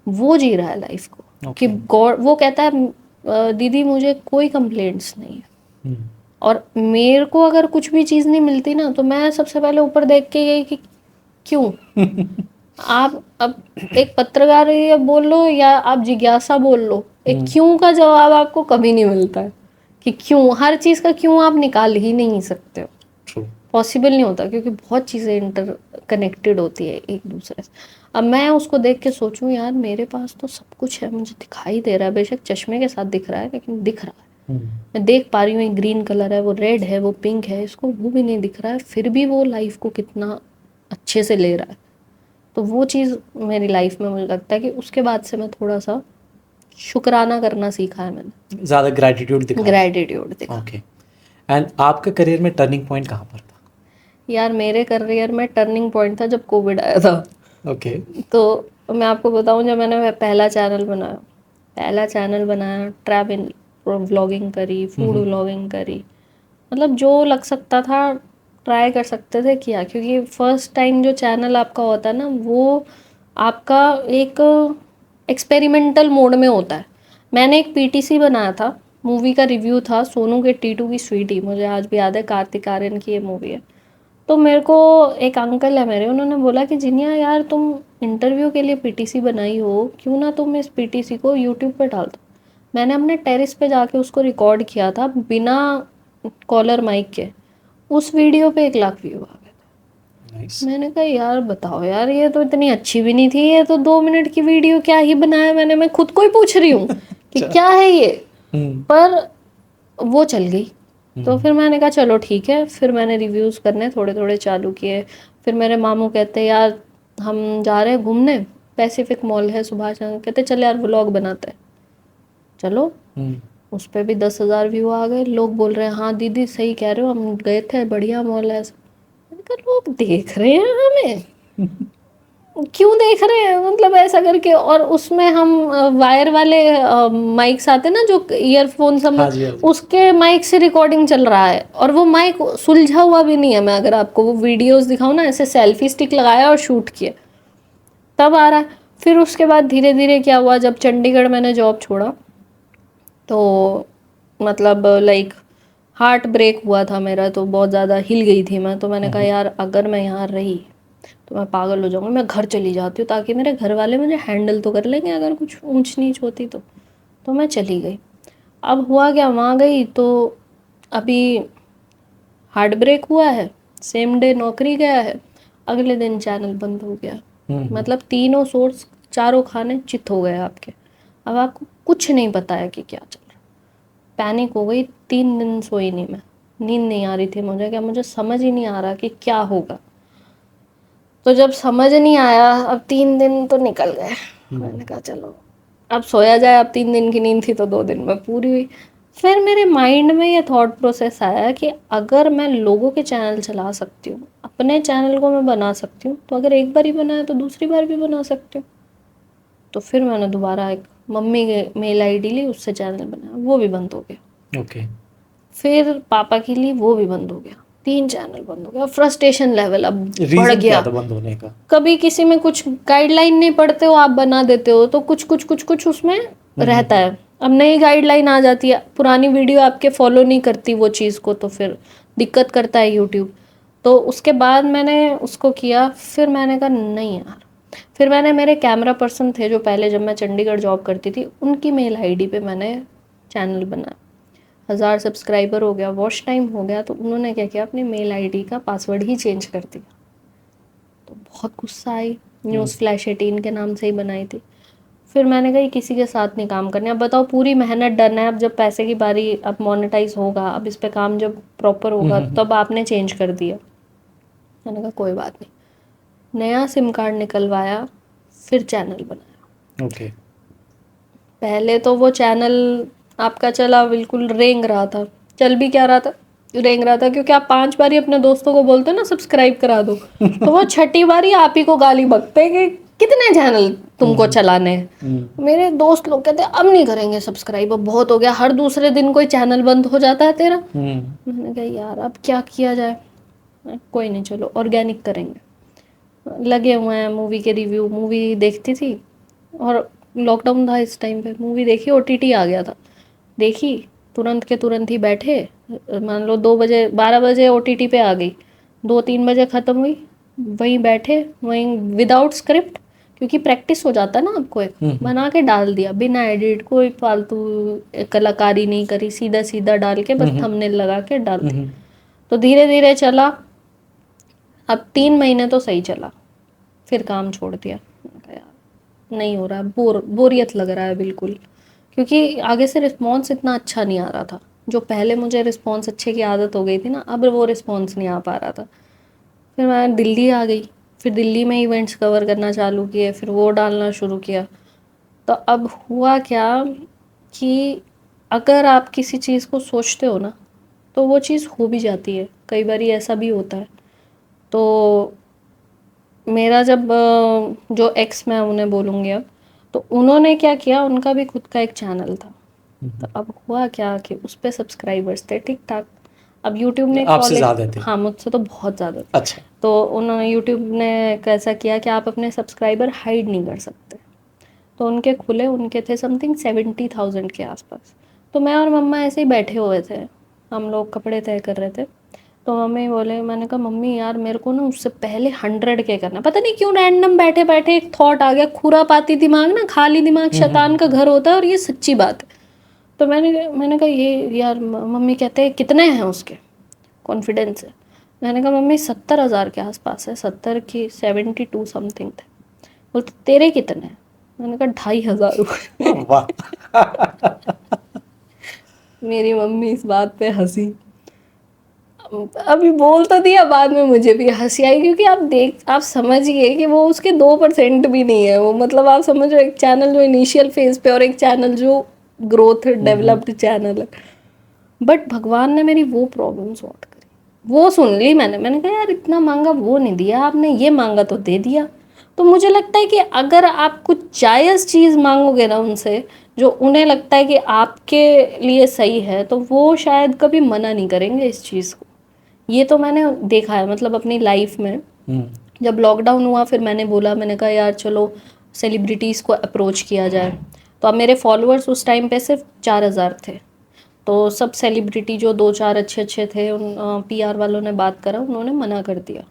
वो जी रहा है लाइफ को कि Okay। गॉड, वो कहता है दीदी मुझे कोई कंप्लेंट्स नहीं है, हम्म। और मेरे को अगर कुछ भी चीज़ नहीं मिलती ना, तो मैं सबसे पहले ऊपर देख के यही कि क्यों। आप अब एक पत्रकार ये बोल लो या आप जिज्ञासा बोल लो, एक क्यों का जवाब आपको कभी नहीं मिलता है, कि क्यों, हर चीज़ का क्यों आप निकाल ही नहीं सकते हो, ट्रू। पॉसिबल नहीं होता, क्योंकि बहुत चीज़ें इंटर कनेक्टेड होती है एक दूसरे से। अब मैं उसको देख के सोचूं, यार मेरे पास तो सब कुछ है, मुझे दिखाई दे रहा है, बेशक चश्मे के साथ दिख रहा है लेकिन दिख रहा है, मैं देख पा रही हूँ, ये ग्रीन कलर है, वो रेड है, वो पिंक है, इसको वो भी नहीं दिख रहा है, फिर भी वो लाइफ को कितना अच्छे से ले रहा है। तो वो चीज़ मेरी लाइफ में मुझे लगता है कि उसके बाद से मैं थोड़ा सा शुक्राना करना सीखा है मैंने, ज़्यादा ग्रैटिट्यूड दिखा। ग्रैटिट्यूड दिखा। ओके। एंड आपके करियर में टर्निंग पॉइंट कहाँ पर था? यार मेरे करियर में टर्निंग पॉइंट था जब कोविड आया था। ओके। तो मैं आपको बताऊं, जब मैंने पहला चैनल बनाया, ट्रैवल व्लॉगिंग करी, फूड व्लॉगिंग करी, मतलब जो लग सकता था ट्राई कर सकते थे किया, क्योंकि फर्स्ट टाइम जो चैनल आपका होता है ना, वो आपका एक एक्सपेरिमेंटल मोड में होता है। मैंने एक पीटीसी बनाया था, मूवी का रिव्यू था, सोनू के टीटू की स्वीटी, मुझे आज भी याद है, कार्तिक आर्यन की ये मूवी है। तो मेरे को एक अंकल है मेरे, उन्होंने बोला कि जिनिया यार तुम इंटरव्यू के लिए पीटीसी बनाई हो, क्यों ना तुम इस पीटीसी को यूट्यूब पे डाल दो। मैंने अपने टेरेस पे जाके उसको रिकॉर्ड किया था बिना कॉलर माइक के, उस वीडियो पे 1 लाख व्यू आ गए। नाइस। मैंने कहा यार बताओ यार, ये तो इतनी अच्छी भी नहीं थी, ये तो 2 मिनट की वीडियो, क्या ही बनाया मैंने, मैं खुद को ही पूछ रही हूँ कि क्या है ये। पर वो चल गई। तो फिर मैंने कहा चलो ठीक है, फिर मैंने रिव्यूज़ करने थोड़े थोड़े चालू किए। फिर मेरे मामू कहते यार हम जा रहे हैं घूमने, पैसिफिक मॉल है सुभाष नगर, कहते चल यार व्लॉग बनाते हैं, चलो। उस पर भी 10,000 व्यू आ गए, लोग बोल रहे हैं हाँ दीदी सही कह रहे हो, हम गए थे, बढ़िया मॉल है ऐसा। मैंने कहा लोग देख रहे हैं हमें, क्यों देख रहे हैं, मतलब ऐसा करके। और उसमें हम वायर वाले माइक्स आते हैं ना, जो ईयरफोन्स हम, हाँ जी, हाँ जी। उसके माइक से रिकॉर्डिंग चल रहा है, और वो माइक सुलझा हुआ भी नहीं है। मैं अगर आपको वो वीडियोस दिखाऊं ना, ऐसे सेल्फी स्टिक लगाया और शूट किए, तब आ रहा है। फिर उसके बाद धीरे धीरे क्या हुआ, जब चंडीगढ़ मैंने जॉब छोड़ा, तो मतलब लाइक हार्ट ब्रेक हुआ था मेरा, तो बहुत ज़्यादा हिल गई थी मैं। तो मैंने कहा यार अगर मैं यहाँ रही तो मैं पागल हो जाऊंगी, मैं घर चली जाती हूँ, ताकि मेरे घर वाले मुझे हैंडल तो कर लेंगे अगर कुछ ऊंच नीच होती तो मैं चली गई। अब हुआ क्या, वहाँ गई तो अभी हार्ट ब्रेक हुआ है, सेम डे नौकरी गया है, अगले दिन चैनल बंद हो गया। मतलब तीनों सोर्स, चारों खाने चित हो गए आपके। अब आपको कुछ नहीं पता है कि क्या चल रहा है। पैनिक हो गई, 3 दिन सोई नहीं मैं, नींद नहीं आ रही थी मुझे, क्या मुझे समझ ही नहीं आ रहा कि क्या होगा। तो जब समझ नहीं आया, अब 3 दिन तो निकल गए, मैंने कहा चलो अब सोया जाए, अब 3 दिन की नींद थी तो 2 दिन में पूरी हुई। फिर मेरे माइंड में ये थॉट प्रोसेस आया कि अगर मैं लोगों के चैनल चला सकती हूँ, अपने चैनल को मैं बना सकती हूँ, तो अगर एक बार ही बनाया तो दूसरी बार भी बना सकती हूँ। तो फिर मैंने दोबारा एक मम्मी के मेल आईडी ली, उससे चैनल बनाया, वो भी बंद हो गया। ओके। फिर पापा की ली, वो भी बंद हो गया। 3 चैनल बंद हो गया, फ्रस्ट्रेशन लेवल अब बढ़ रीजन गया। क्या था बंद होने का? कभी किसी में कुछ गाइडलाइन नहीं पढ़ते हो, आप बना देते हो, तो कुछ उसमें रहता है। अब नई गाइडलाइन आ जाती है, पुरानी वीडियो आपके फॉलो नहीं करती वो चीज़ को, तो फिर दिक्कत करता है यूट्यूब। तो उसके बाद मैंने उसको किया, फिर मैंने कहा नहीं यार, फिर मैंने, मेरे कैमरा पर्सन थे जो पहले जब मैं चंडीगढ़ जॉब करती थी, उनकी मेल आईडी पे मैंने चैनल बनाया। 1000 सब्सक्राइबर हो गया, वॉच टाइम हो गया, तो उन्होंने क्या किया, अपनी मेल आईडी का पासवर्ड ही चेंज कर दिया। तो बहुत गुस्सा आई। न्यूज़ फ्लैश 18 के नाम से ही बनाई थी। फिर मैंने कहा ये किसी के साथ नहीं काम करने। अब बताओ, पूरी मेहनत डन है, अब जब पैसे की बारी, अब मोनेटाइज होगा, अब इस पे काम जब प्रॉपर होगा, तब आपने चेंज कर दिया। मैंने कहा कोई बात नहीं, नया सिम कार्ड निकलवाया, फिर चैनल बनाया। ओके। पहले तो वो चैनल आपका चला, बिल्कुल रेंग रहा था। चल भी क्या रहा था, रेंग रहा था, क्योंकि आप 5 बारी अपने दोस्तों को बोलते हो ना सब्सक्राइब करा दो, तो वो 6ठी बारी आप ही को गाली बकते कि कितने चैनल तुमको चलाने हैं। मेरे दोस्त लोग कहते अब नहीं करेंगे सब्सक्राइब, अब बहुत हो गया, हर दूसरे दिन कोई चैनल बंद हो जाता है तेरा। मैंने कहा यार अब क्या किया जाए, कोई नहीं, चलो ऑर्गेनिक करेंगे। लगे हुए हैं, मूवी के रिव्यू, मूवी देखती थी, और लॉकडाउन था इस टाइम पे, मूवी देखी, ओटीटी आ गया था, देखी, तुरंत के तुरंत ही बैठे, मान लो 2 बजे, 12 बजे ओटीटी पे आ गई, 2-3 बजे ख़त्म हुई, वहीं बैठे, वहीं विदाउट स्क्रिप्ट, क्योंकि प्रैक्टिस हो जाता है ना आपको, एक बना के डाल दिया, बिना एडिट, कोई फालतू कलाकारी नहीं करी, सीधा सीधा डाल के बस थंबनेल लगा के डाल दी। तो धीरे धीरे चला, अब 3 महीने तो सही चला, फिर काम छोड़ दिया। मैंने कहा यार नहीं हो रहा, बोरियत लग रहा है बिल्कुल, क्योंकि आगे से रिस्पॉन्स इतना अच्छा नहीं आ रहा था। जो पहले मुझे रिस्पॉन्स अच्छे की आदत हो गई थी ना, अब वो रिस्पॉन्स नहीं आ पा रहा था। फिर मैं दिल्ली आ गई, फिर दिल्ली में इवेंट्स कवर करना चालू किए, फिर वो डालना शुरू किया। तो अब हुआ क्या कि अगर आप किसी चीज़ को सोचते हो ना, तो वो चीज़ हो भी जाती है, कई बार ऐसा भी होता है। तो मेरा जब जो एक्स, मैं उन्हें बोलूँगी अब, तो उन्होंने क्या किया, उनका भी खुद का एक चैनल था। तो अब हुआ क्या कि उस पे सब्सक्राइबर्स थे ठीक ठाक। अब यूट्यूब ने आपसे ज़्यादा थे? हाँ, मुझसे तो बहुत ज़्यादा थे। अच्छा। तो उन्होंने, यूट्यूब ने कैसा किया कि आप अपने सब्सक्राइबर हाइड नहीं कर सकते। तो उनके खुले, उनके थे समथिंग 70,000 के आसपास। तो मैं और मम्मा ऐसे ही बैठे हुए थे, हम लोग कपड़े तय कर रहे थे। तो मम्मी बोले, मैंने कहा मम्मी यार मेरे को ना उससे पहले 100 के करना। पता नहीं क्यों रैंडम बैठे बैठे एक थॉट आ गया, खुरापाती दिमाग ना, खाली दिमाग शैतान का घर होता है, और ये सच्ची बात है। तो मैंने कहा ये यार, मम्मी कहते हैं कितने हैं उसके, कॉन्फिडेंस है। मैंने कहा मम्मी 70,000 के आसपास है, 70 की 72 समथिंग थे। बोलते तेरे कितने हैं? मैंने कहा 2,500 रुपये। वाह। मेरी मम्मी इस बात पे हंसी। अभी बोल तो दिया, बाद में मुझे भी हंसी आई, क्योंकि आप समझिए कि वो उसके 2% भी नहीं है वो, मतलब आप समझो, एक चैनल जो इनिशियल फेज पे, और एक चैनल जो ग्रोथ डेवलप्ड चैनल है। बट भगवान ने मेरी वो प्रॉब्लम सॉर्ट करी, वो सुन ली मैंने कहा यार इतना मांगा वो नहीं दिया आपने, ये मांगा तो दे दिया। तो मुझे लगता है कि अगर आप कुछ जायज़ चीज़ मांगोगे ना उनसे, जो उन्हें लगता है कि आपके लिए सही है, तो वो शायद कभी मना नहीं करेंगे इस चीज़ को। ये तो मैंने देखा है, मतलब अपनी लाइफ में। जब लॉकडाउन हुआ, फिर मैंने बोला, मैंने कहा यार चलो सेलिब्रिटीज़ को अप्रोच किया जाए। तो अब मेरे फॉलोअर्स उस टाइम पे सिर्फ 4,000 थे। तो सब सेलिब्रिटी जो 2-4 अच्छे अच्छे थे, उन पीआर वालों ने बात करा, उन्होंने मना कर दिया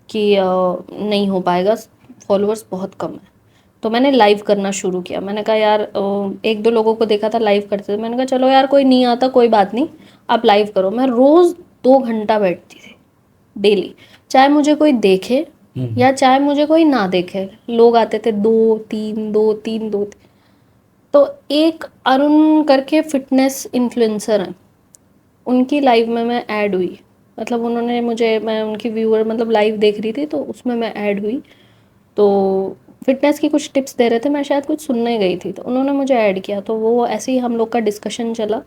कि नहीं हो पाएगा, फॉलोअर्स बहुत कम है। तो मैंने लाइव करना शुरू किया। मैंने कहा यार 1-2 लोगों को देखा था लाइव करते थे, मैंने कहा चलो यार कोई नहीं आता, कोई बात नहीं, आप लाइव करो। मैं रोज़ 2 घंटा बैठती थी डेली, चाहे मुझे कोई देखे या चाहे मुझे कोई ना देखे। लोग आते थे 2-3 2-3 2। तो एक अरुण करके फिटनेस इन्फ्लुएंसर हैं, उनकी लाइव में मैं ऐड हुई। मतलब उन्होंने मुझे, मैं उनकी व्यूअर, मतलब लाइव देख रही थी, तो उसमें मैं ऐड हुई। तो फिटनेस की कुछ टिप्स दे रहे थे, मैं शायद कुछ सुनने गई थी, तो उन्होंने मुझे ऐड किया। तो वो ऐसे ही हम लोग का डिस्कशन चला।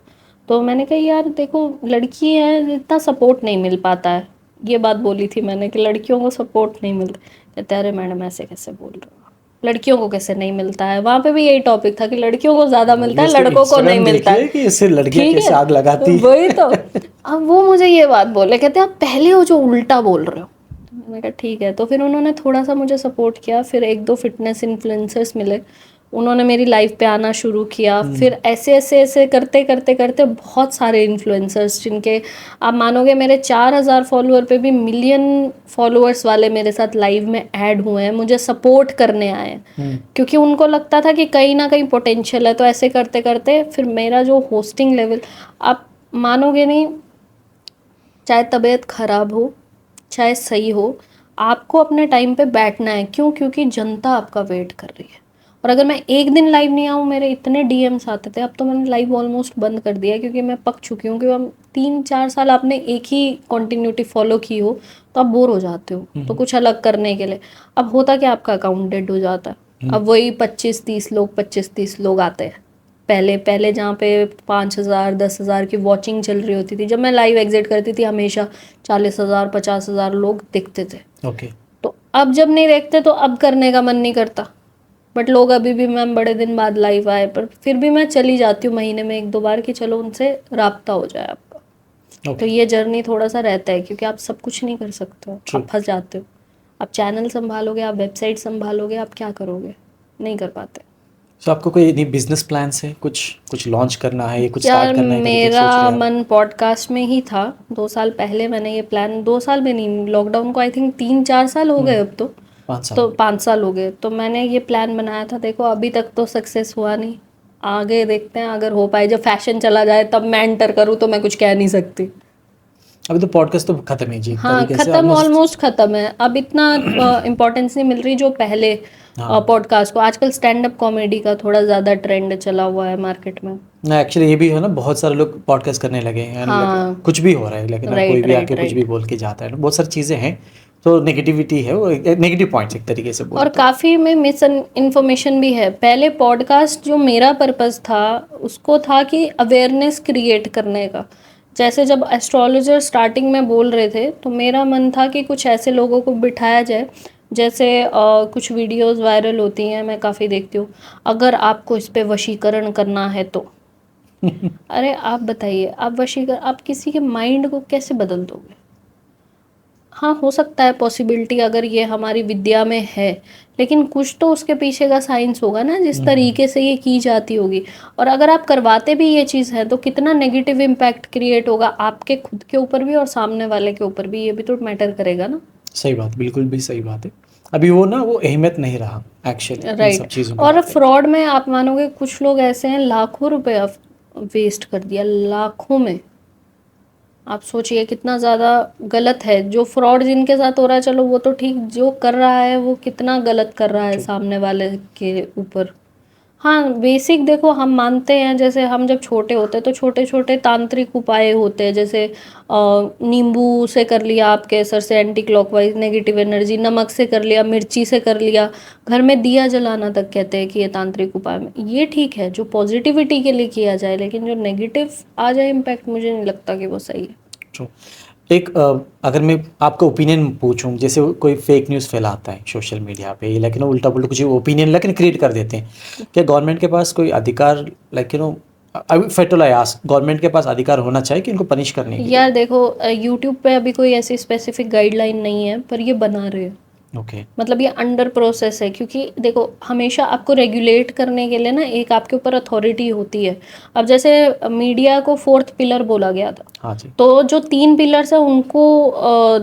तो मैंने कहा यार देखो, लड़की है, इतना सपोर्ट नहीं मिल पाता है। ये बात बोली थी मैंने कि लड़कियों को सपोर्ट नहीं मिलता। कहते अरे मैडम ऐसे कैसे बोल रहे हो, लड़कियों को कैसे नहीं मिलता है। वहाँ पे भी यही टॉपिक था कि लड़कियों को ज़्यादा मिलता है, लड़कों को नहीं मिलता है। कि इससे लड़कियां ठीक कैसे है, आग लगाती वही तो। अब वो मुझे ये बात बोले, कहते आप पहले हो जो उल्टा बोल रहे हो। तो मैंने कहा ठीक है। तो फिर उन्होंने थोड़ा सा मुझे सपोर्ट किया, फिर एक दो फिटनेस इन्फ्लुएंसर्स मिले, उन्होंने मेरी लाइफ पे आना शुरू किया। फिर ऐसे ऐसे ऐसे करते करते करते बहुत सारे इन्फ्लुएंसर्स, जिनके आप मानोगे मेरे 4,000 फॉलोअर पे भी मिलियन फॉलोअर्स वाले मेरे साथ लाइव में ऐड हुए हैं, मुझे सपोर्ट करने आए हैं, क्योंकि उनको लगता था कि कहीं ना कहीं पोटेंशियल है। तो ऐसे करते करते फिर मेरा जो होस्टिंग लेवल, आप मानोगे नहीं, चाहे तबीयत खराब हो चाहे सही हो, आपको अपने टाइम पे बैठना है। क्यों? क्योंकि जनता आपका वेट कर रही है। और अगर मैं एक दिन लाइव नहीं आऊँ, मेरे इतने डीएम्स आते थे। अब तो मैंने लाइव ऑलमोस्ट बंद कर दिया है, क्योंकि मैं पक चुकी हूँ कि हम 3-4 साल आपने एक ही कंटिन्यूटी फॉलो की हो तो आप बोर हो जाते हो, तो कुछ अलग करने के लिए अब होता कि आपका अकाउंट डेड हो जाता है। अब वही 25-30 लोग आते हैं। पहले पहले जहाँ पे 5,000 10,000 की वॉचिंग चल रही होती थी, जब मैं लाइव एग्जिट करती थी, हमेशा 40,000 50,000 लोग दिखते थे। ओके। तो अब जब नहीं देखते तो अब करने का मन नहीं करता। बट लोग अभी भी, मैम बड़े दिन बाद लाइव आए, पर फिर भी मैं चली जाती हूँ महीने में 1-2 बार, कि चलो उनसे राब्ता हो जाए आपका। तो ओके। ये जर्नी थोड़ा सा रहता है, क्योंकि आप सब कुछ नहीं कर सकते हो, True. आप फंस जाते हो। आप चैनल संभालोगे, आप वेबसाइट संभालोगे, आप क्या करोगे? नहीं कर पाते। सो आपको कोई नहीं बिजनेस प्लान्स है, कुछ कुछ लॉन्च करना है, कुछ यार स्टार्ट करना है करके मेरा सोच रहे हैं आप? मन पॉडकास्ट में ही था। 2 साल पहले मैंने ये प्लान, 2 साल भी नहीं, लॉकडाउन को आई थिंक 3-4 साल हो गए अब तो। 5 साल। तो 5 साल हो गए। तो मैंने ये प्लान बनाया था, देखो अभी तक तो सक्सेस हुआ नहीं। आगे देखते हैं, अगर हो पाए, जब फैशन चला जाए तब मैं एंटर करूँ, तो मैं कुछ कह नहीं सकती। अभी तो पॉडकास्ट तो खत्म है जी एक हाँ, तरीके से खत्म, ऑलमोस्ट। ऑलमोस्ट खत्म है। अब इतना इम्पोर्टेंस नहीं मिल रही जो पहले हाँ। पॉडकास्ट को। आजकल स्टैंड अप कॉमेडी का थोड़ा ज़्यादा ट्रेंड चला हुआ है मार्केट में। ना एक्चुअली ये भी है ना, बहुत सारे लोग पॉडकास्ट करने लगे हैं, हाँ, कुछ भी हो रहा है, लेकिन कोई राइट भी आके राइट कुछ भी राइट। बोल के जाता है, बहुत सारी चीज़ें हैं। तो नेगेटिविटी है, वो नेगेटिव पॉइंट्स एक तरीके से बोले और तो। काफ़ी में मिस इन्फॉर्मेशन भी है। पहले पॉडकास्ट जो मेरा पर्पस था, उसको था कि अवेयरनेस क्रिएट करने का। जैसे जब एस्ट्रोलॉजर स्टार्टिंग में बोल रहे थे, तो मेरा मन था कि कुछ ऐसे लोगों को बिठाया जाए, जैसे कुछ वीडियोस वायरल होती हैं, मैं काफ़ी देखती हूँ, अगर आपको इस पे वशीकरण करना है तो। अरे आप बताइए, आप किसी के माइंड को कैसे बदल दोगे? हाँ, हो सकता है पॉसिबिलिटी, अगर ये हमारी विद्या में है, लेकिन कुछ तो उसके पीछे का साइंस होगा ना, जिस तरीके से ये की जाती होगी। और अगर आप करवाते भी ये चीज़ है, तो कितना नेगेटिव इम्पैक्ट क्रिएट होगा आपके खुद के ऊपर भी और सामने वाले के ऊपर भी, ये भी तो मैटर करेगा ना। सही बात, बिल्कुल भी सही बात है। अभी वो ना, वो अहमियत नहीं रहा एक्चुअली इन सब राइट। चीज़ों को और लेके। फ्रॉड में आप मानोगे, कुछ लोग ऐसे हैं, लाखों रुपए वेस्ट कर दिया, लाखों में। आप सोचिए कितना ज़्यादा गलत है जो फ्रॉड जिनके साथ हो रहा है। चलो वो तो ठीक, जो कर रहा है वो कितना गलत कर रहा है True. सामने वाले के ऊपर। हाँ, बेसिक देखो, हम मानते हैं, जैसे हम जब छोटे होते हैं तो छोटे छोटे तांत्रिक उपाय होते हैं, जैसे नींबू से कर लिया, आपके सर से एंटी क्लॉकवाइज नेगेटिव एनर्जी, नमक से कर लिया, मिर्ची से कर लिया, घर में दिया जलाना तक कहते हैं कि ये तांत्रिक उपाय में ये ठीक है, जो पॉजिटिविटी के लिए किया जाए। लेकिन जो नेगेटिव आ जाए इम्पैक्ट, मुझे नहीं लगता कि वो सही है। True. एक अगर मैं आपका ओपिनियन पूछूं, जैसे कोई फेक न्यूज़ फैलाता है सोशल मीडिया पे, लेकिन वो उल्टा पुल्टा कुछ ओपिनियन लेकिन क्रिएट कर देते हैं, क्या गवर्नमेंट के पास कोई अधिकार, लाइक फेटल आई आस्क, गवर्नमेंट के पास अधिकार होना चाहिए कि इनको पनिश करने के यार देखो, यूट्यूब पे अभी कोई ऐसी स्पेसिफिक गाइडलाइन नहीं है, पर ये बना रहे हैं। लिए? ओके। मतलब ये अंडर प्रोसेस है, क्योंकि देखो हमेशा आपको रेगुलेट करने के लिए ना एक आपके ऊपर अथॉरिटी होती है। अब जैसे मीडिया को 4th पिलर बोला गया था, हाँ जी। तो जो 3 पिलर्स है उनको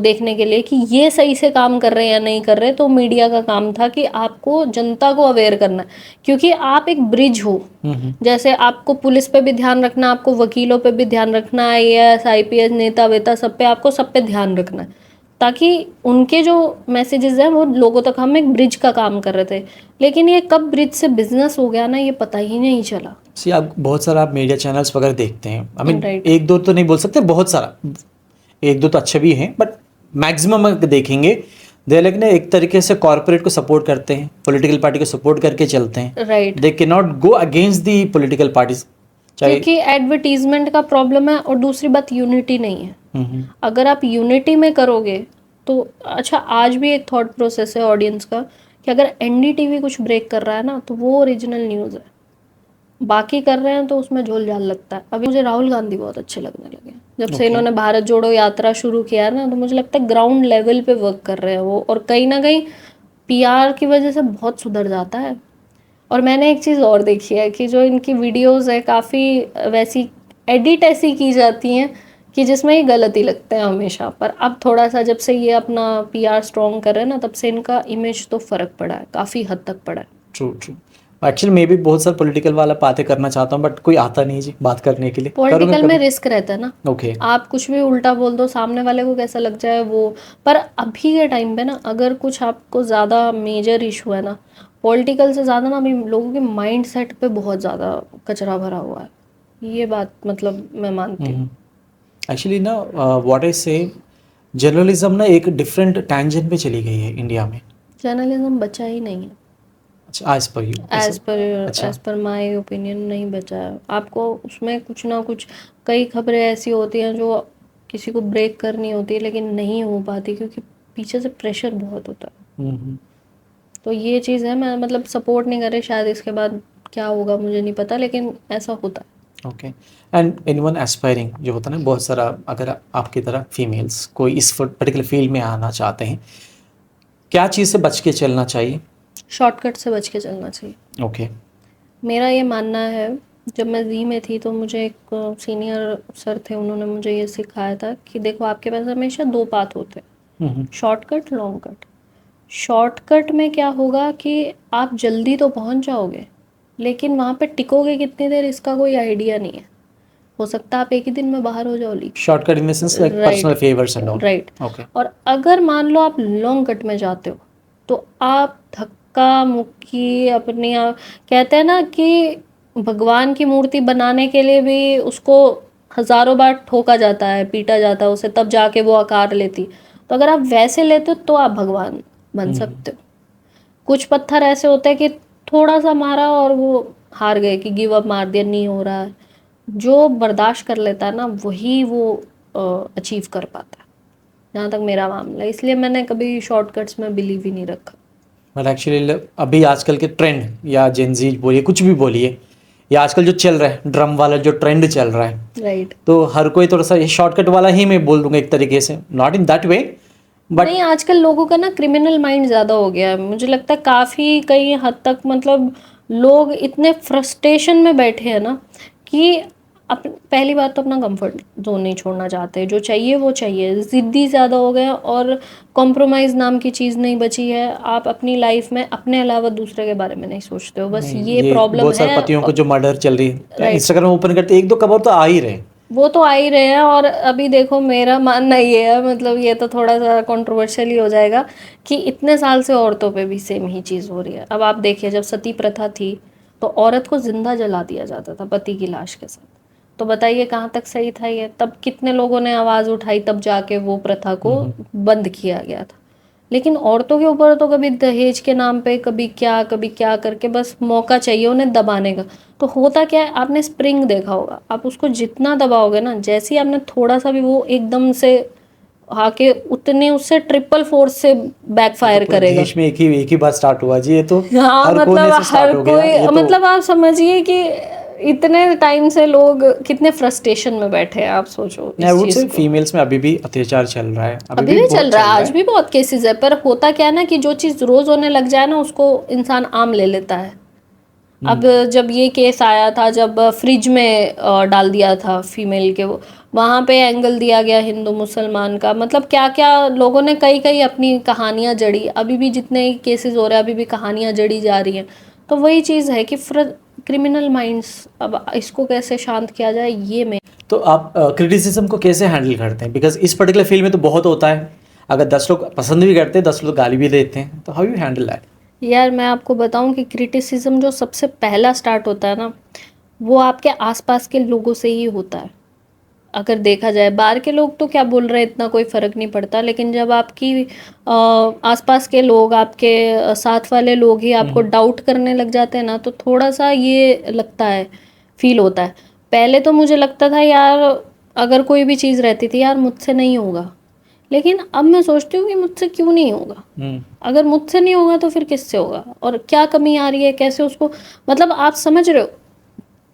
देखने के लिए कि ये सही से काम कर रहे हैं या नहीं कर रहे, तो मीडिया का काम था कि आपको, जनता को अवेयर करना है, क्योंकि आप एक ब्रिज हो। जैसे आपको पुलिस पे भी ध्यान रखना, आपको वकीलों पे भी ध्यान रखना, IAS IPS नेता वेता सब पे, आपको सब पे ध्यान रखना है, ताकि उनके जो मैसेजेस हैं वो लोगों तक, हम एक ब्रिज का काम कर रहे थे। लेकिन ये कब ब्रिज से बिजनेस हो गया ना, ये पता ही नहीं चला। सी आप बहुत सारा आप मीडिया चैनल्स वगैरह देखते हैं, आई मीन राइट। एक दो तो नहीं बोल सकते, बहुत सारा, एक दो तो अच्छे भी हैं, बट मैक्सिमम अगर देखेंगे दे, लेकिन एक तरीके से कॉर्पोरेट को सपोर्ट करते हैं, पॉलिटिकल पार्टी को सपोर्ट करके चलते हैं। Right. They can not go against the political parties, चाहे। क्योंकि एडवर्टीजमेंट का प्रॉब्लम है, और दूसरी बात यूनिटी नहीं है। अगर आप यूनिटी में करोगे तो अच्छा, आज भी एक थॉट प्रोसेस है ऑडियंस का, कि अगर NDTV कुछ ब्रेक कर रहा है ना, तो वो ओरिजिनल न्यूज़ है। बाकी कर रहे हैं तो उसमें झोल झाल लगता है। अभी मुझे राहुल गांधी बहुत अच्छे लगने लगे जब से Okay. इन्होंने भारत जोड़ो यात्रा शुरू किया है ना, तो मुझे लगता है ग्राउंड लेवल पे वर्क कर रहे हैं वो, और कहीं ना कहीं पीआर की वजह से बहुत सुधर जाता है। और मैंने एक चीज़ और देखी है कि जो इनकी वीडियोस है काफ़ी वैसी एडिट ऐसी की जाती हैं कि जिसमें ये गलत ही लगते हैं हमेशा। पर अब थोड़ा सा जब से ये अपना पीआर स्ट्रॉन्ग कर रहे हैं ना, तब से इनका इमेज तो फ़र्क पड़ा है, काफ़ी हद तक पड़ा है। True true. एक्चुअली मैं भी बहुत सारा पॉलिटिकल वाला बातें करना चाहता हूँ बट कोई आता नहीं जी बात करने के लिए। करूँगा पॉलिटिकल में कभी। रिस्क रहता है ना, ओके। आप कुछ भी उल्टा बोल दो, सामने वाले को कैसा लग जाए वो। पर अभी के टाइम पे ना, अगर कुछ आपको ज़्यादा मेजर इशू है ना, पॉलिटिकल से ज़्यादा ना अभी लोगों के माइंड सेट पे बहुत ज़्यादा कचरा भरा हुआ है। ये बात मतलब मैं मानती हूँ। एक्चुअली ना व्हाट आई से जर्नलिज्म ना एक डिफरेंट टैंजेंट पे चली गई है इंडिया में। जर्नलिज्म बचा ही नहीं है। अच्छा एज पर यू। अच्छा। एज पर माय ओपिनियन नहीं बचा है। आपको उसमें कुछ ना कुछ, कई खबरें ऐसी होती हैं जो किसी को ब्रेक करनी होती है लेकिन नहीं हो पाती क्योंकि पीछे से प्रेशर बहुत होता है। तो ये चीज़ है, मैं मतलब सपोर्ट नहीं कर रही, शायद इसके बाद क्या होगा मुझे नहीं पता, लेकिन ऐसा होता है। ओके। एंड एनीवन एस्पायरिंग जो होता है ना, बहुत सारा अगर आपकी तरह फीमेल्स कोई इस पर्टिकुलर फील्ड में आना चाहते हैं, क्या चीज़ से बच के चलना चाहिए? शॉर्टकट से बच के चलना चाहिए। ओके। मेरा ये मानना है, जब मैं जी में थी तो मुझे एक सीनियर सर थे, उन्होंने मुझे ये सिखाया था कि देखो आपके पास हमेशा दो पाथ होते हैं, शॉर्टकट लॉन्ग कट। शॉर्टकट में क्या होगा कि आप जल्दी तो पहुंच जाओगे, लेकिन वहाँ पे टिकोगे कितनी देर इसका कोई आइडिया नहीं है। हो सकता है आप एक ही दिन में बाहर हो जाओ leak. Shortcut in the sense like right, personal favours and all. Right. Okay. और अगर मान लो आप लॉन्ग कट में जाते हो तो आप धक्का मुक्की अपनी कहते हैं ना कि भगवान की मूर्ति बनाने के लिए भी उसको हजारों बार ठोका जाता है, पीटा जाता है उसे, तब जाके वो आकार लेती। तो अगर आप वैसे लेते हो तो आप भगवान बन सकते हो। कुछ पत्थर ऐसे होते हैं कि थोड़ा सा मारा और वो हार गए, कि गिव अप मार दिया, नहीं हो रहा है। जो बर्दाश्त कर लेता है ना, वही वो अचीव कर पाता है, जहाँ तक मेरा मामला है। इसलिए मैंने कभी शॉर्टकट्स में बिलीव ही नहीं रखा। बट एक्चुअली अभी आजकल के ट्रेंड या जेनजी बोलिए कुछ भी बोलिए, या आजकल जो चल रहा है ड्रम वाला जो ट्रेंड चल रहा है, राइट। तो हर कोई थोड़ा सा ये शॉर्टकट वाला ही मैं बोल दूंगा एक तरीके से, not in that way but नहीं, आजकल लोगों का ना क्रिमिनल माइंड ज़्यादा हो गया है, मुझे लगता है काफ़ी कई हद तक। मतलब लोग इतने फ्रस्ट्रेशन में बैठे हैं ना कि पहली बात तो अपना कंफर्ट जोन नहीं छोड़ना चाहते, जो चाहिए वो चाहिए, ज़िद्दी ज़्यादा हो गए हैं, और कॉम्प्रोमाइज़ नाम की चीज़ नहीं बची है। आप अपनी लाइफ में अपने अलावा दूसरे के बारे में नहीं सोचते हो, बस नहीं, ये ये प्रॉब्लम बहुत सारे है। पतियों को जो मर्डर चल रही है राइट, इंस्टाग्राम ओपन करते एक दो खबर तो आ ही रहे। वो तो आ ही रहे हैं। और अभी देखो, मेरा मानना ये है, मतलब ये तो थोड़ा सा कंट्रोवर्शियल ही हो जाएगा, कि इतने साल से औरतों पे भी सेम ही चीज़ हो रही है। अब आप देखिए, जब सती प्रथा थी तो औरत को जिंदा जला दिया जाता था पति की लाश के साथ। तो बताइए कहाँ तक सही था ये? तब कितने लोगों ने आवाज़ उठाई, तब जाके वो प्रथा को बंद किया गया था। लेकिन औरतों के ऊपर तो कभी दहेज के नाम पे कभी क्या करके बस मौका चाहिए उन्हें दबाने का। तो होता क्या है, आपने स्प्रिंग देखा होगा, आप उसको जितना दबाओगे ना, जैसे ही आपने थोड़ा सा भी, वो एकदम से आके उतने उससे ट्रिपल फोर्स से ये तो बैकफायर पूरे करेगा। देश में एक ही बार स्टार्ट हुआ जी, ये तो हाँ, हर मतलब कोने से स्टार्ट हर हो गया कोई, ये तो। मतलब आप समझिए कि इतने टाइम से लोग कितने फ्रस्ट्रेशन में बैठे हैं, आप सोचो आई इस वुड चीज़ से को। फीमेल्स में अभी भी अत्याचार चल रहा है, अभी अभी भी भी चल बहुत रहा चल है, रहा आज है। भी बहुत केसेस है। पर होता क्या है ना, कि जो चीज़ रोज़ होने लग जाए ना, उसको इंसान आम ले लेता है। अब जब ये केस आया था, जब फ्रिज में डाल दिया था फीमेल के, वो वहाँ पे एंगल दिया गया हिंदू मुसलमान का, मतलब क्या क्या लोगों ने कई कई अपनी कहानियाँ जड़ी। अभी भी जितने केसेस हो रहे हैं, अभी भी कहानियाँ जड़ी जा रही हैं। तो वही चीज़ है कि क्रिमिनल माइंड्स, अब इसको कैसे शांत किया जाए, ये मैं। तो आप क्रिटिसिज्म को कैसे हैंडल करते हैं? बिकॉज इस पर्टिकुलर फील्ड में तो बहुत होता है, अगर 10 लोग पसंद भी करते हैं 10 लोग गाली भी देते हैं, तो हाउ यू हैंडल दैट? यार मैं आपको बताऊं कि क्रिटिसिज्म जो सबसे पहला स्टार्ट होता है ना, वो आपके आसपास के लोगों से ही होता है। अगर देखा जाए, बाहर के लोग तो क्या बोल रहे हैं इतना कोई फर्क नहीं पड़ता, लेकिन जब आपकी आसपास के लोग, आपके साथ वाले लोग ही आपको डाउट करने लग जाते हैं ना, तो थोड़ा सा ये लगता है, फील होता है। पहले तो मुझे लगता था यार, अगर कोई भी चीज़ रहती थी, यार मुझसे नहीं होगा। लेकिन अब मैं सोचती हूँ कि मुझसे क्यों नहीं होगा? अगर मुझसे नहीं होगा तो फिर किससे होगा? और क्या कमी आ रही है, कैसे उसको, मतलब आप समझ रहे हो,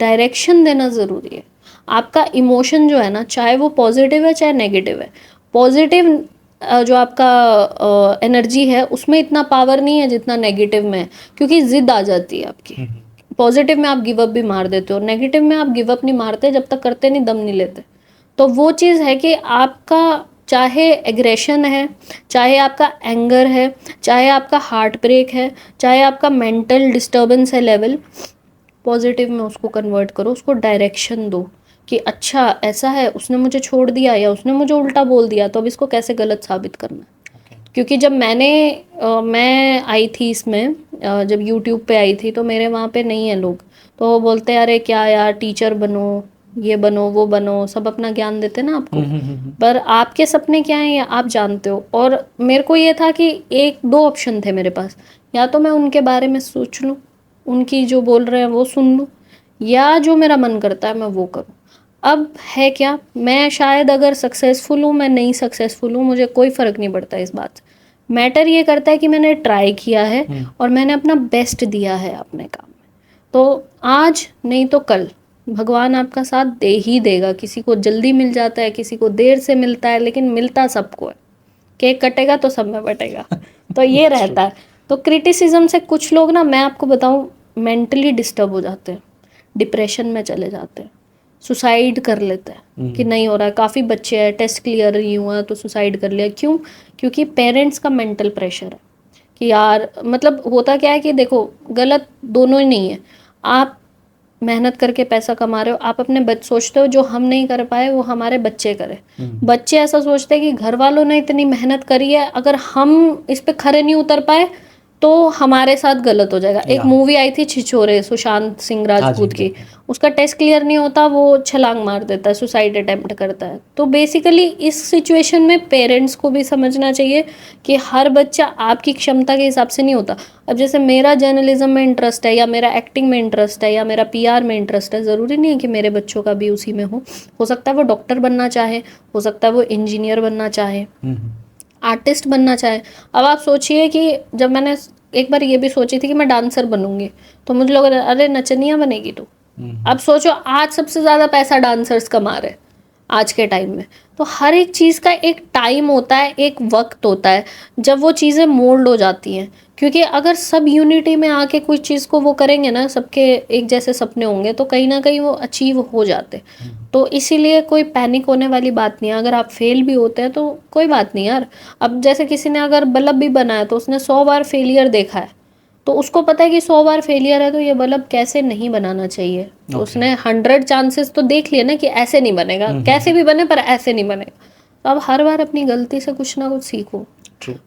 डायरेक्शन देना ज़रूरी है। आपका इमोशन जो है ना, चाहे वो पॉजिटिव है चाहे नेगेटिव है, पॉजिटिव जो आपका एनर्जी है उसमें इतना पावर नहीं है जितना नेगेटिव में है, क्योंकि जिद आ जाती है आपकी। पॉजिटिव में आप गिव अप भी मार देते हो, नेगेटिव में आप गिव अप नहीं मारते, जब तक करते नहीं दम नहीं लेते। तो वो चीज़ है कि आपका चाहे एग्रेशन है, चाहे आपका एंगर है, चाहे आपका हार्ट ब्रेक है, चाहे आपका मेंटल डिस्टर्बेंस है लेवल, पॉजिटिव में उसको कन्वर्ट करो, उसको डायरेक्शन दो कि अच्छा ऐसा है, उसने मुझे छोड़ दिया या उसने मुझे उल्टा बोल दिया, तो अब इसको कैसे गलत साबित करना है। क्योंकि जब मैं आई थी इसमें, जब यूट्यूब पे आई थी, तो मेरे वहाँ पे नहीं है लोग, तो वो बोलते हैं अरे क्या यार, टीचर बनो, ये बनो, वो बनो, सब अपना ज्ञान देते ना आपको, पर आपके सपने क्या हैं ये आप जानते हो। और मेरे को ये था कि एक दो ऑप्शन थे मेरे पास, या तो मैं उनके बारे में सोच लूँ, उनकी जो बोल रहे हैं वो सुन लूँ, या जो मेरा मन करता है मैं वो करूँ। अब है क्या, मैं शायद अगर सक्सेसफुल हूँ, मैं नहीं सक्सेसफुल हूँ, मुझे कोई फ़र्क नहीं पड़ता इस बात से। मैटर ये करता है कि मैंने ट्राई किया है और मैंने अपना बेस्ट दिया है अपने काम में। तो आज नहीं तो कल भगवान आपका साथ दे ही देगा। किसी को जल्दी मिल जाता है, किसी को देर से मिलता है, लेकिन मिलता सबको है। केक कटेगा तो सब में बटेगा। तो ये रहता है। तो क्रिटिसिज्म से कुछ लोग ना, मैं आपको बताऊं, मेंटली डिस्टर्ब हो जाते हैं, डिप्रेशन में चले जाते हैं, सुसाइड कर लेते हैं कि नहीं हो रहा है। काफ़ी बच्चे हैं, टेस्ट क्लियर नहीं हुआ तो सुसाइड कर लिया। क्यों? क्योंकि पेरेंट्स का मेंटल प्रेशर है कि यार, मतलब होता क्या है कि देखो, गलत दोनों ही नहीं है। आप मेहनत करके पैसा कमा रहे हो, आप अपने बच्चे सोचते हो जो हम नहीं कर पाए वो हमारे बच्चे करे। बच्चे ऐसा सोचते हैं कि घर वालों ने इतनी मेहनत करी है, अगर हम इस पे खरे नहीं उतर पाए तो हमारे साथ गलत हो जाएगा। एक मूवी आई थी छिछोरे, सुशांत सिंह राजपूत की, उसका टेस्ट क्लियर नहीं होता, वो छलांग मार देता है, सुसाइड अटेम्प्ट करता है। तो बेसिकली इस सिचुएशन में पेरेंट्स को भी समझना चाहिए कि हर बच्चा आपकी क्षमता के हिसाब से नहीं होता। अब जैसे मेरा जर्नलिज्म में इंटरेस्ट है, या मेरा एक्टिंग में इंटरेस्ट है, या मेरा पीआर में इंटरेस्ट है, ज़रूरी नहीं है कि मेरे बच्चों का भी उसी में हो सकता है वो डॉक्टर बनना चाहे, हो सकता है वो इंजीनियर बनना चाहे, आर्टिस्ट बनना चाहे। अब आप सोचिए कि जब मैंने एक बार ये भी सोची थी कि मैं डांसर बनूंगी, तो मुझे लोग, अरे नचनिया बनेगी तू। अब सोचो, आज सबसे ज़्यादा पैसा डांसर्स कमा रहे आज के टाइम में। तो हर एक चीज़ का एक टाइम होता है, एक वक्त होता है जब वो चीज़ें मोल्ड हो जाती हैं। क्योंकि अगर सब यूनिटी में आके कोई चीज़ को वो करेंगे ना, सबके एक जैसे सपने होंगे, तो कहीं ना कहीं वो अचीव हो जाते। तो इसीलिए कोई पैनिक होने वाली बात नहीं है। अगर आप फेल भी होते हैं तो कोई बात नहीं यार। अब जैसे किसी ने अगर बल्ब भी बनाया तो उसने 100 बार फेलियर देखा है, तो उसको पता है कि 100 बार फेलियर है तो ये बल्ब कैसे नहीं बनाना चाहिए। तो उसने 100 चांसेस तो देख लिए ना कि ऐसे नहीं बनेगा, कैसे भी बने पर ऐसे नहीं बनेगा। तो अब हर बार अपनी गलती से कुछ ना कुछ सीखो,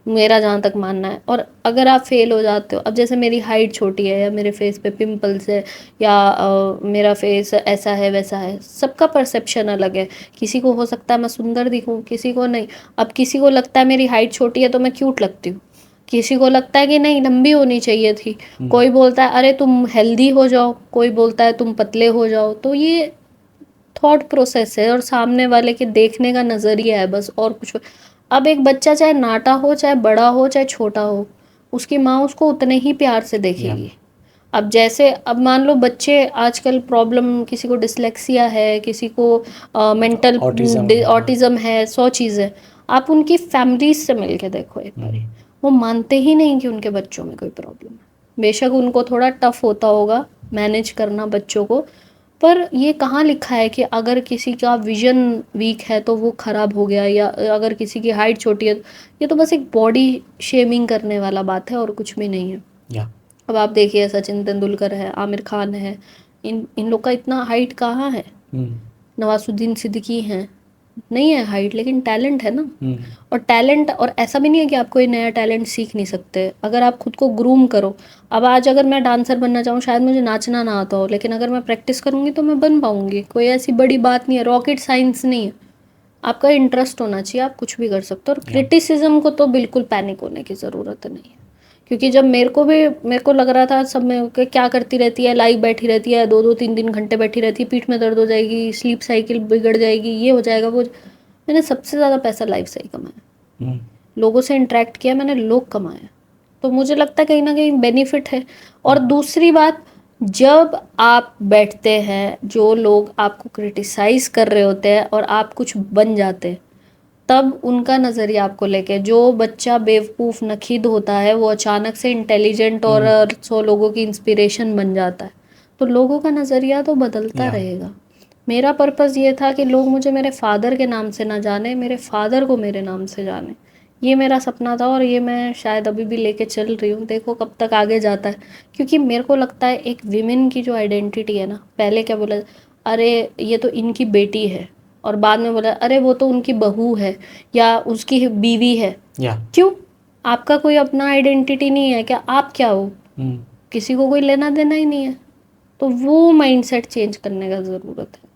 मेरा जहाँ तक मानना है। और अगर आप फेल हो जाते हो, अब जैसे मेरी हाइट छोटी है, या मेरे फेस पे पिंपल्स है, या मेरा फेस ऐसा है वैसा है, सबका परसेप्शन अलग है। किसी को हो सकता है मैं सुंदर दिखूं, किसी को नहीं। अब किसी को लगता है मेरी हाइट छोटी है तो मैं क्यूट लगती हूँ, किसी को लगता है कि नहीं लंबी होनी चाहिए थी, कोई बोलता है अरे तुम हेल्दी हो जाओ, कोई बोलता है तुम पतले हो जाओ। तो ये थॉट प्रोसेस है और सामने वाले के देखने का नज़रिया है बस, और कुछ। अब एक बच्चा चाहे नाटा हो, चाहे बड़ा हो, चाहे छोटा हो, उसकी माँ उसको उतने ही प्यार से देखेगी। अब जैसे, अब मान लो बच्चे आजकल प्रॉब्लम, किसी को डिसलेक्सिया है, किसी को मेंटल ऑटिज्म है, 100 चीज़ें। आप उनकी फैमिलीज से मिल के देखो एक बार, वो मानते ही नहीं कि उनके बच्चों में कोई प्रॉब्लम है। बेशक उनको थोड़ा टफ होता होगा मैनेज करना बच्चों को, पर ये कहाँ लिखा है कि अगर किसी का विजन वीक है तो वो खराब हो गया, या अगर किसी की हाइट छोटी है। ये तो बस एक बॉडी शेमिंग करने वाला बात है और कुछ भी नहीं है। अब आप देखिए, सचिन तेंदुलकर है, आमिर खान है, इन लोग का इतना हाइट कहाँ है। नवाजुद्दीन सिद्दीकी हैं, नहीं है हाइट, लेकिन टैलेंट है ना। और टैलेंट, और ऐसा भी नहीं है कि आप कोई नया टैलेंट सीख नहीं सकते अगर आप खुद को ग्रूम करो। अब आज अगर मैं डांसर बनना चाहूँ, शायद मुझे नाचना ना आता हो, लेकिन अगर मैं प्रैक्टिस करूँगी तो मैं बन पाऊँगी। कोई ऐसी बड़ी बात नहीं है, रॉकेट साइंस नहीं है। आपका इंटरेस्ट होना चाहिए, आप कुछ भी कर सकते हो। और क्रिटिसिज्म को तो बिल्कुल पैनिक होने की ज़रूरत नहीं है। क्योंकि जब मेरे को लग रहा था सब में कि क्या करती रहती है, लाइव बैठी रहती है, 2-2 3-3 घंटे बैठी रहती है, पीठ में दर्द हो जाएगी, स्लीप साइकिल बिगड़ जाएगी, ये हो जाएगा वो। मैंने सबसे ज़्यादा पैसा लाइव से ही कमाया, लोगों से इंटरेक्ट किया, मैंने लोग कमाया। तो मुझे लगता है कहीं ना कहीं बेनिफिट है। और दूसरी बात, जब आप बैठते हैं, जो लोग आपको क्रिटिसाइज कर रहे होते हैं और आप कुछ बन जाते हैं, तब उनका नज़रिया आपको लेके, जो बच्चा बेवकूफ़ नखीद होता है वो अचानक से इंटेलिजेंट और 100 लोगों की इंस्पिरेशन बन जाता है, तो लोगों का नज़रिया तो बदलता या रहेगा। मेरा पर्पज़ ये था कि लोग मुझे मेरे फादर के नाम से ना जाने, मेरे फादर को मेरे नाम से जाने। ये मेरा सपना था और ये मैं शायद अभी भी लेके चल रही हूँ, देखो कब तक आगे जाता है। क्योंकि मेरे को लगता है एक विमेन की जो आइडेंटिटी है ना, पहले क्या बोला, अरे ये तो इनकी बेटी है, और बाद में बोला अरे वो तो उनकी बहू है या उसकी बीवी है। या क्यों? आपका कोई अपना आइडेंटिटी नहीं है क्या? आप क्या हो? किसी को कोई लेना देना ही नहीं है। तो वो माइंडसेट चेंज करने का ज़रूरत है।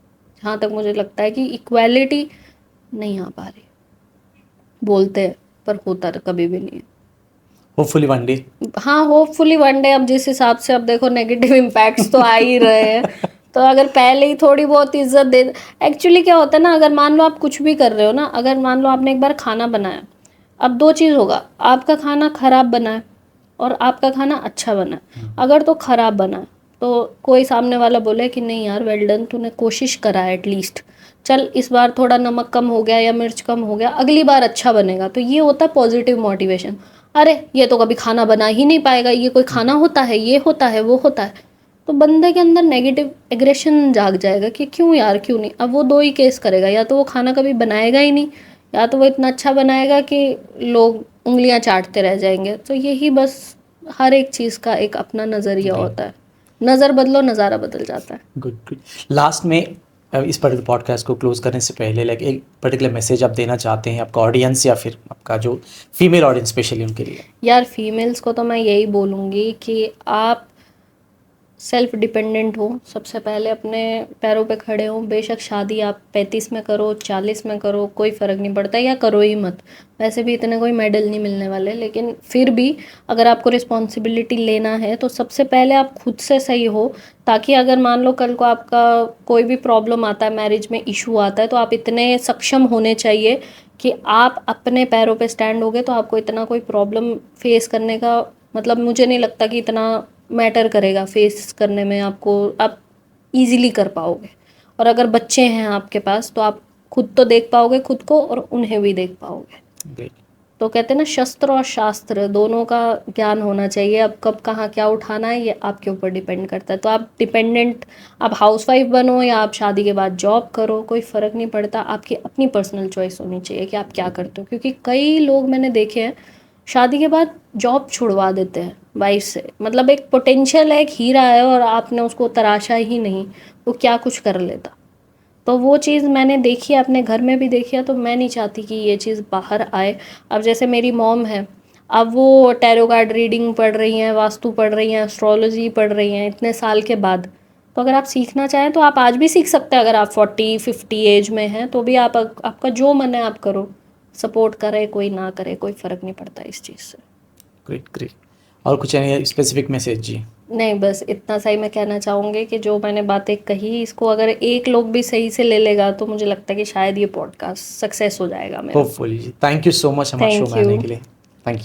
जहाँ तक मुझे लगता है कि इक्वालिटी नहीं आ पा रही, बोलते हैं पर होता कभी भी नहीं है। Hopefully one day. हाँ, होपफुली वन डे। अब जिस हिसाब से अब देखो नेगेटिव इम्पैक्ट्स तो आ ही रहे हैं, तो अगर पहले ही थोड़ी बहुत इज्जत दे। एक्चुअली क्या होता है ना, अगर मान लो आप कुछ भी कर रहे हो ना, अगर मान लो आपने एक बार खाना बनाया, अब दो चीज़ होगा, आपका खाना खराब बना है और आपका खाना अच्छा बना है। अगर तो खराब बना है तो कोई सामने वाला बोले कि नहीं यार वेल डन, तूने कोशिश करा है एटलीस्ट, चल इस बार थोड़ा नमक कम हो गया या मिर्च कम हो गया, अगली बार अच्छा बनेगा, तो ये होता है पॉजिटिव मोटिवेशन। अरे ये तो कभी खाना बना ही नहीं पाएगा, ये कोई खाना होता है, ये होता है, वो होता है, तो बंदे के अंदर नेगेटिव एग्रेशन जाग जाएगा कि क्यों यार, क्यों नहीं। अब वो दो ही केस करेगा, या तो वो खाना कभी बनाएगा ही नहीं, या तो वो इतना अच्छा बनाएगा कि लोग उंगलियां चाटते रह जाएंगे। तो यही बस, हर एक चीज़ का एक अपना नज़रिया होता है, नज़र बदलो नज़ारा बदल जाता है। Good good. लास्ट में इस पर्टिकुलर पॉडकास्ट को क्लोज करने से पहले लाइक एक पर्टिकुलर मैसेज आप देना चाहते हैं आपका ऑडियंस या फिर आपका जो फीमेल ऑडियंस स्पेशली उनके लिए? यार फीमेल्स को तो मैं यही बोलूँगी कि आप सेल्फ डिपेंडेंट हो, सबसे पहले अपने पैरों पे खड़े हो। बेशक शादी आप 35 में करो, 40 में करो, कोई फ़र्क नहीं पड़ता, या करो ही मत, वैसे भी इतने कोई मेडल नहीं मिलने वाले। लेकिन फिर भी अगर आपको रिस्पॉन्सिबिलिटी लेना है तो सबसे पहले आप खुद से सही हो, ताकि अगर मान लो कल को आपका कोई भी प्रॉब्लम आता है, मैरिज में इशू आता है, तो आप इतने सक्षम होने चाहिए कि आप अपने पैरों पे स्टैंड होगे, तो आपको इतना कोई प्रॉब्लम फेस करने का, मतलब मुझे नहीं लगता कि इतना मैटर करेगा फेस करने में आपको, आप इजीली कर पाओगे। और अगर बच्चे हैं आपके पास तो आप खुद तो देख पाओगे खुद को, और उन्हें भी देख पाओगे। Great. तो कहते हैं ना, शस्त्र और शास्त्र दोनों का ज्ञान होना चाहिए। अब कब कहाँ क्या उठाना है ये आपके ऊपर डिपेंड करता है। तो आप डिपेंडेंट, आप हाउसवाइफ बनो या आप शादी के बाद जॉब करो, कोई फ़र्क नहीं पड़ता, आपकी अपनी पर्सनल चॉइस होनी चाहिए कि आप क्या करते हो। क्योंकि कई लोग मैंने देखे हैं शादी के बाद जॉब छुड़वा देते हैं वाइफ से, मतलब एक पोटेंशियल है, एक हीरा है, और आपने उसको तराशा ही नहीं, वो क्या कुछ कर लेता। तो वो चीज़ मैंने देखी है, अपने घर में भी देखी है, तो मैं नहीं चाहती कि ये चीज़ बाहर आए। अब जैसे मेरी मॉम है, अब वो टैरो कार्ड रीडिंग पढ़ रही हैं, वास्तु पढ़ रही हैं, एस्ट्रोलॉजी पढ़ रही हैं इतने साल के बाद। तो अगर आप सीखना चाहें तो आप आज भी सीख सकते हैं। अगर आप 40-50 एज में हैं तो भी आप, आपका जो मन है आप करो। सपोर्ट करे कोई ना करे, कोई फ़र्क नहीं पड़ता इस चीज़ से। Great great. और कुछ स्पेसिफिक मैसेज जी? नहीं, बस इतना सा ही मैं कहना चाहूँगी कि जो मैंने बातें कही, इसको अगर एक लोग भी सही से ले लेगा तो मुझे लगता है कि शायद ये पॉडकास्ट सक्सेस हो जाएगा मेरा। होपफुली जी। थैंक यू सो मच हमारे शो थैंक में आने यू। के लिए।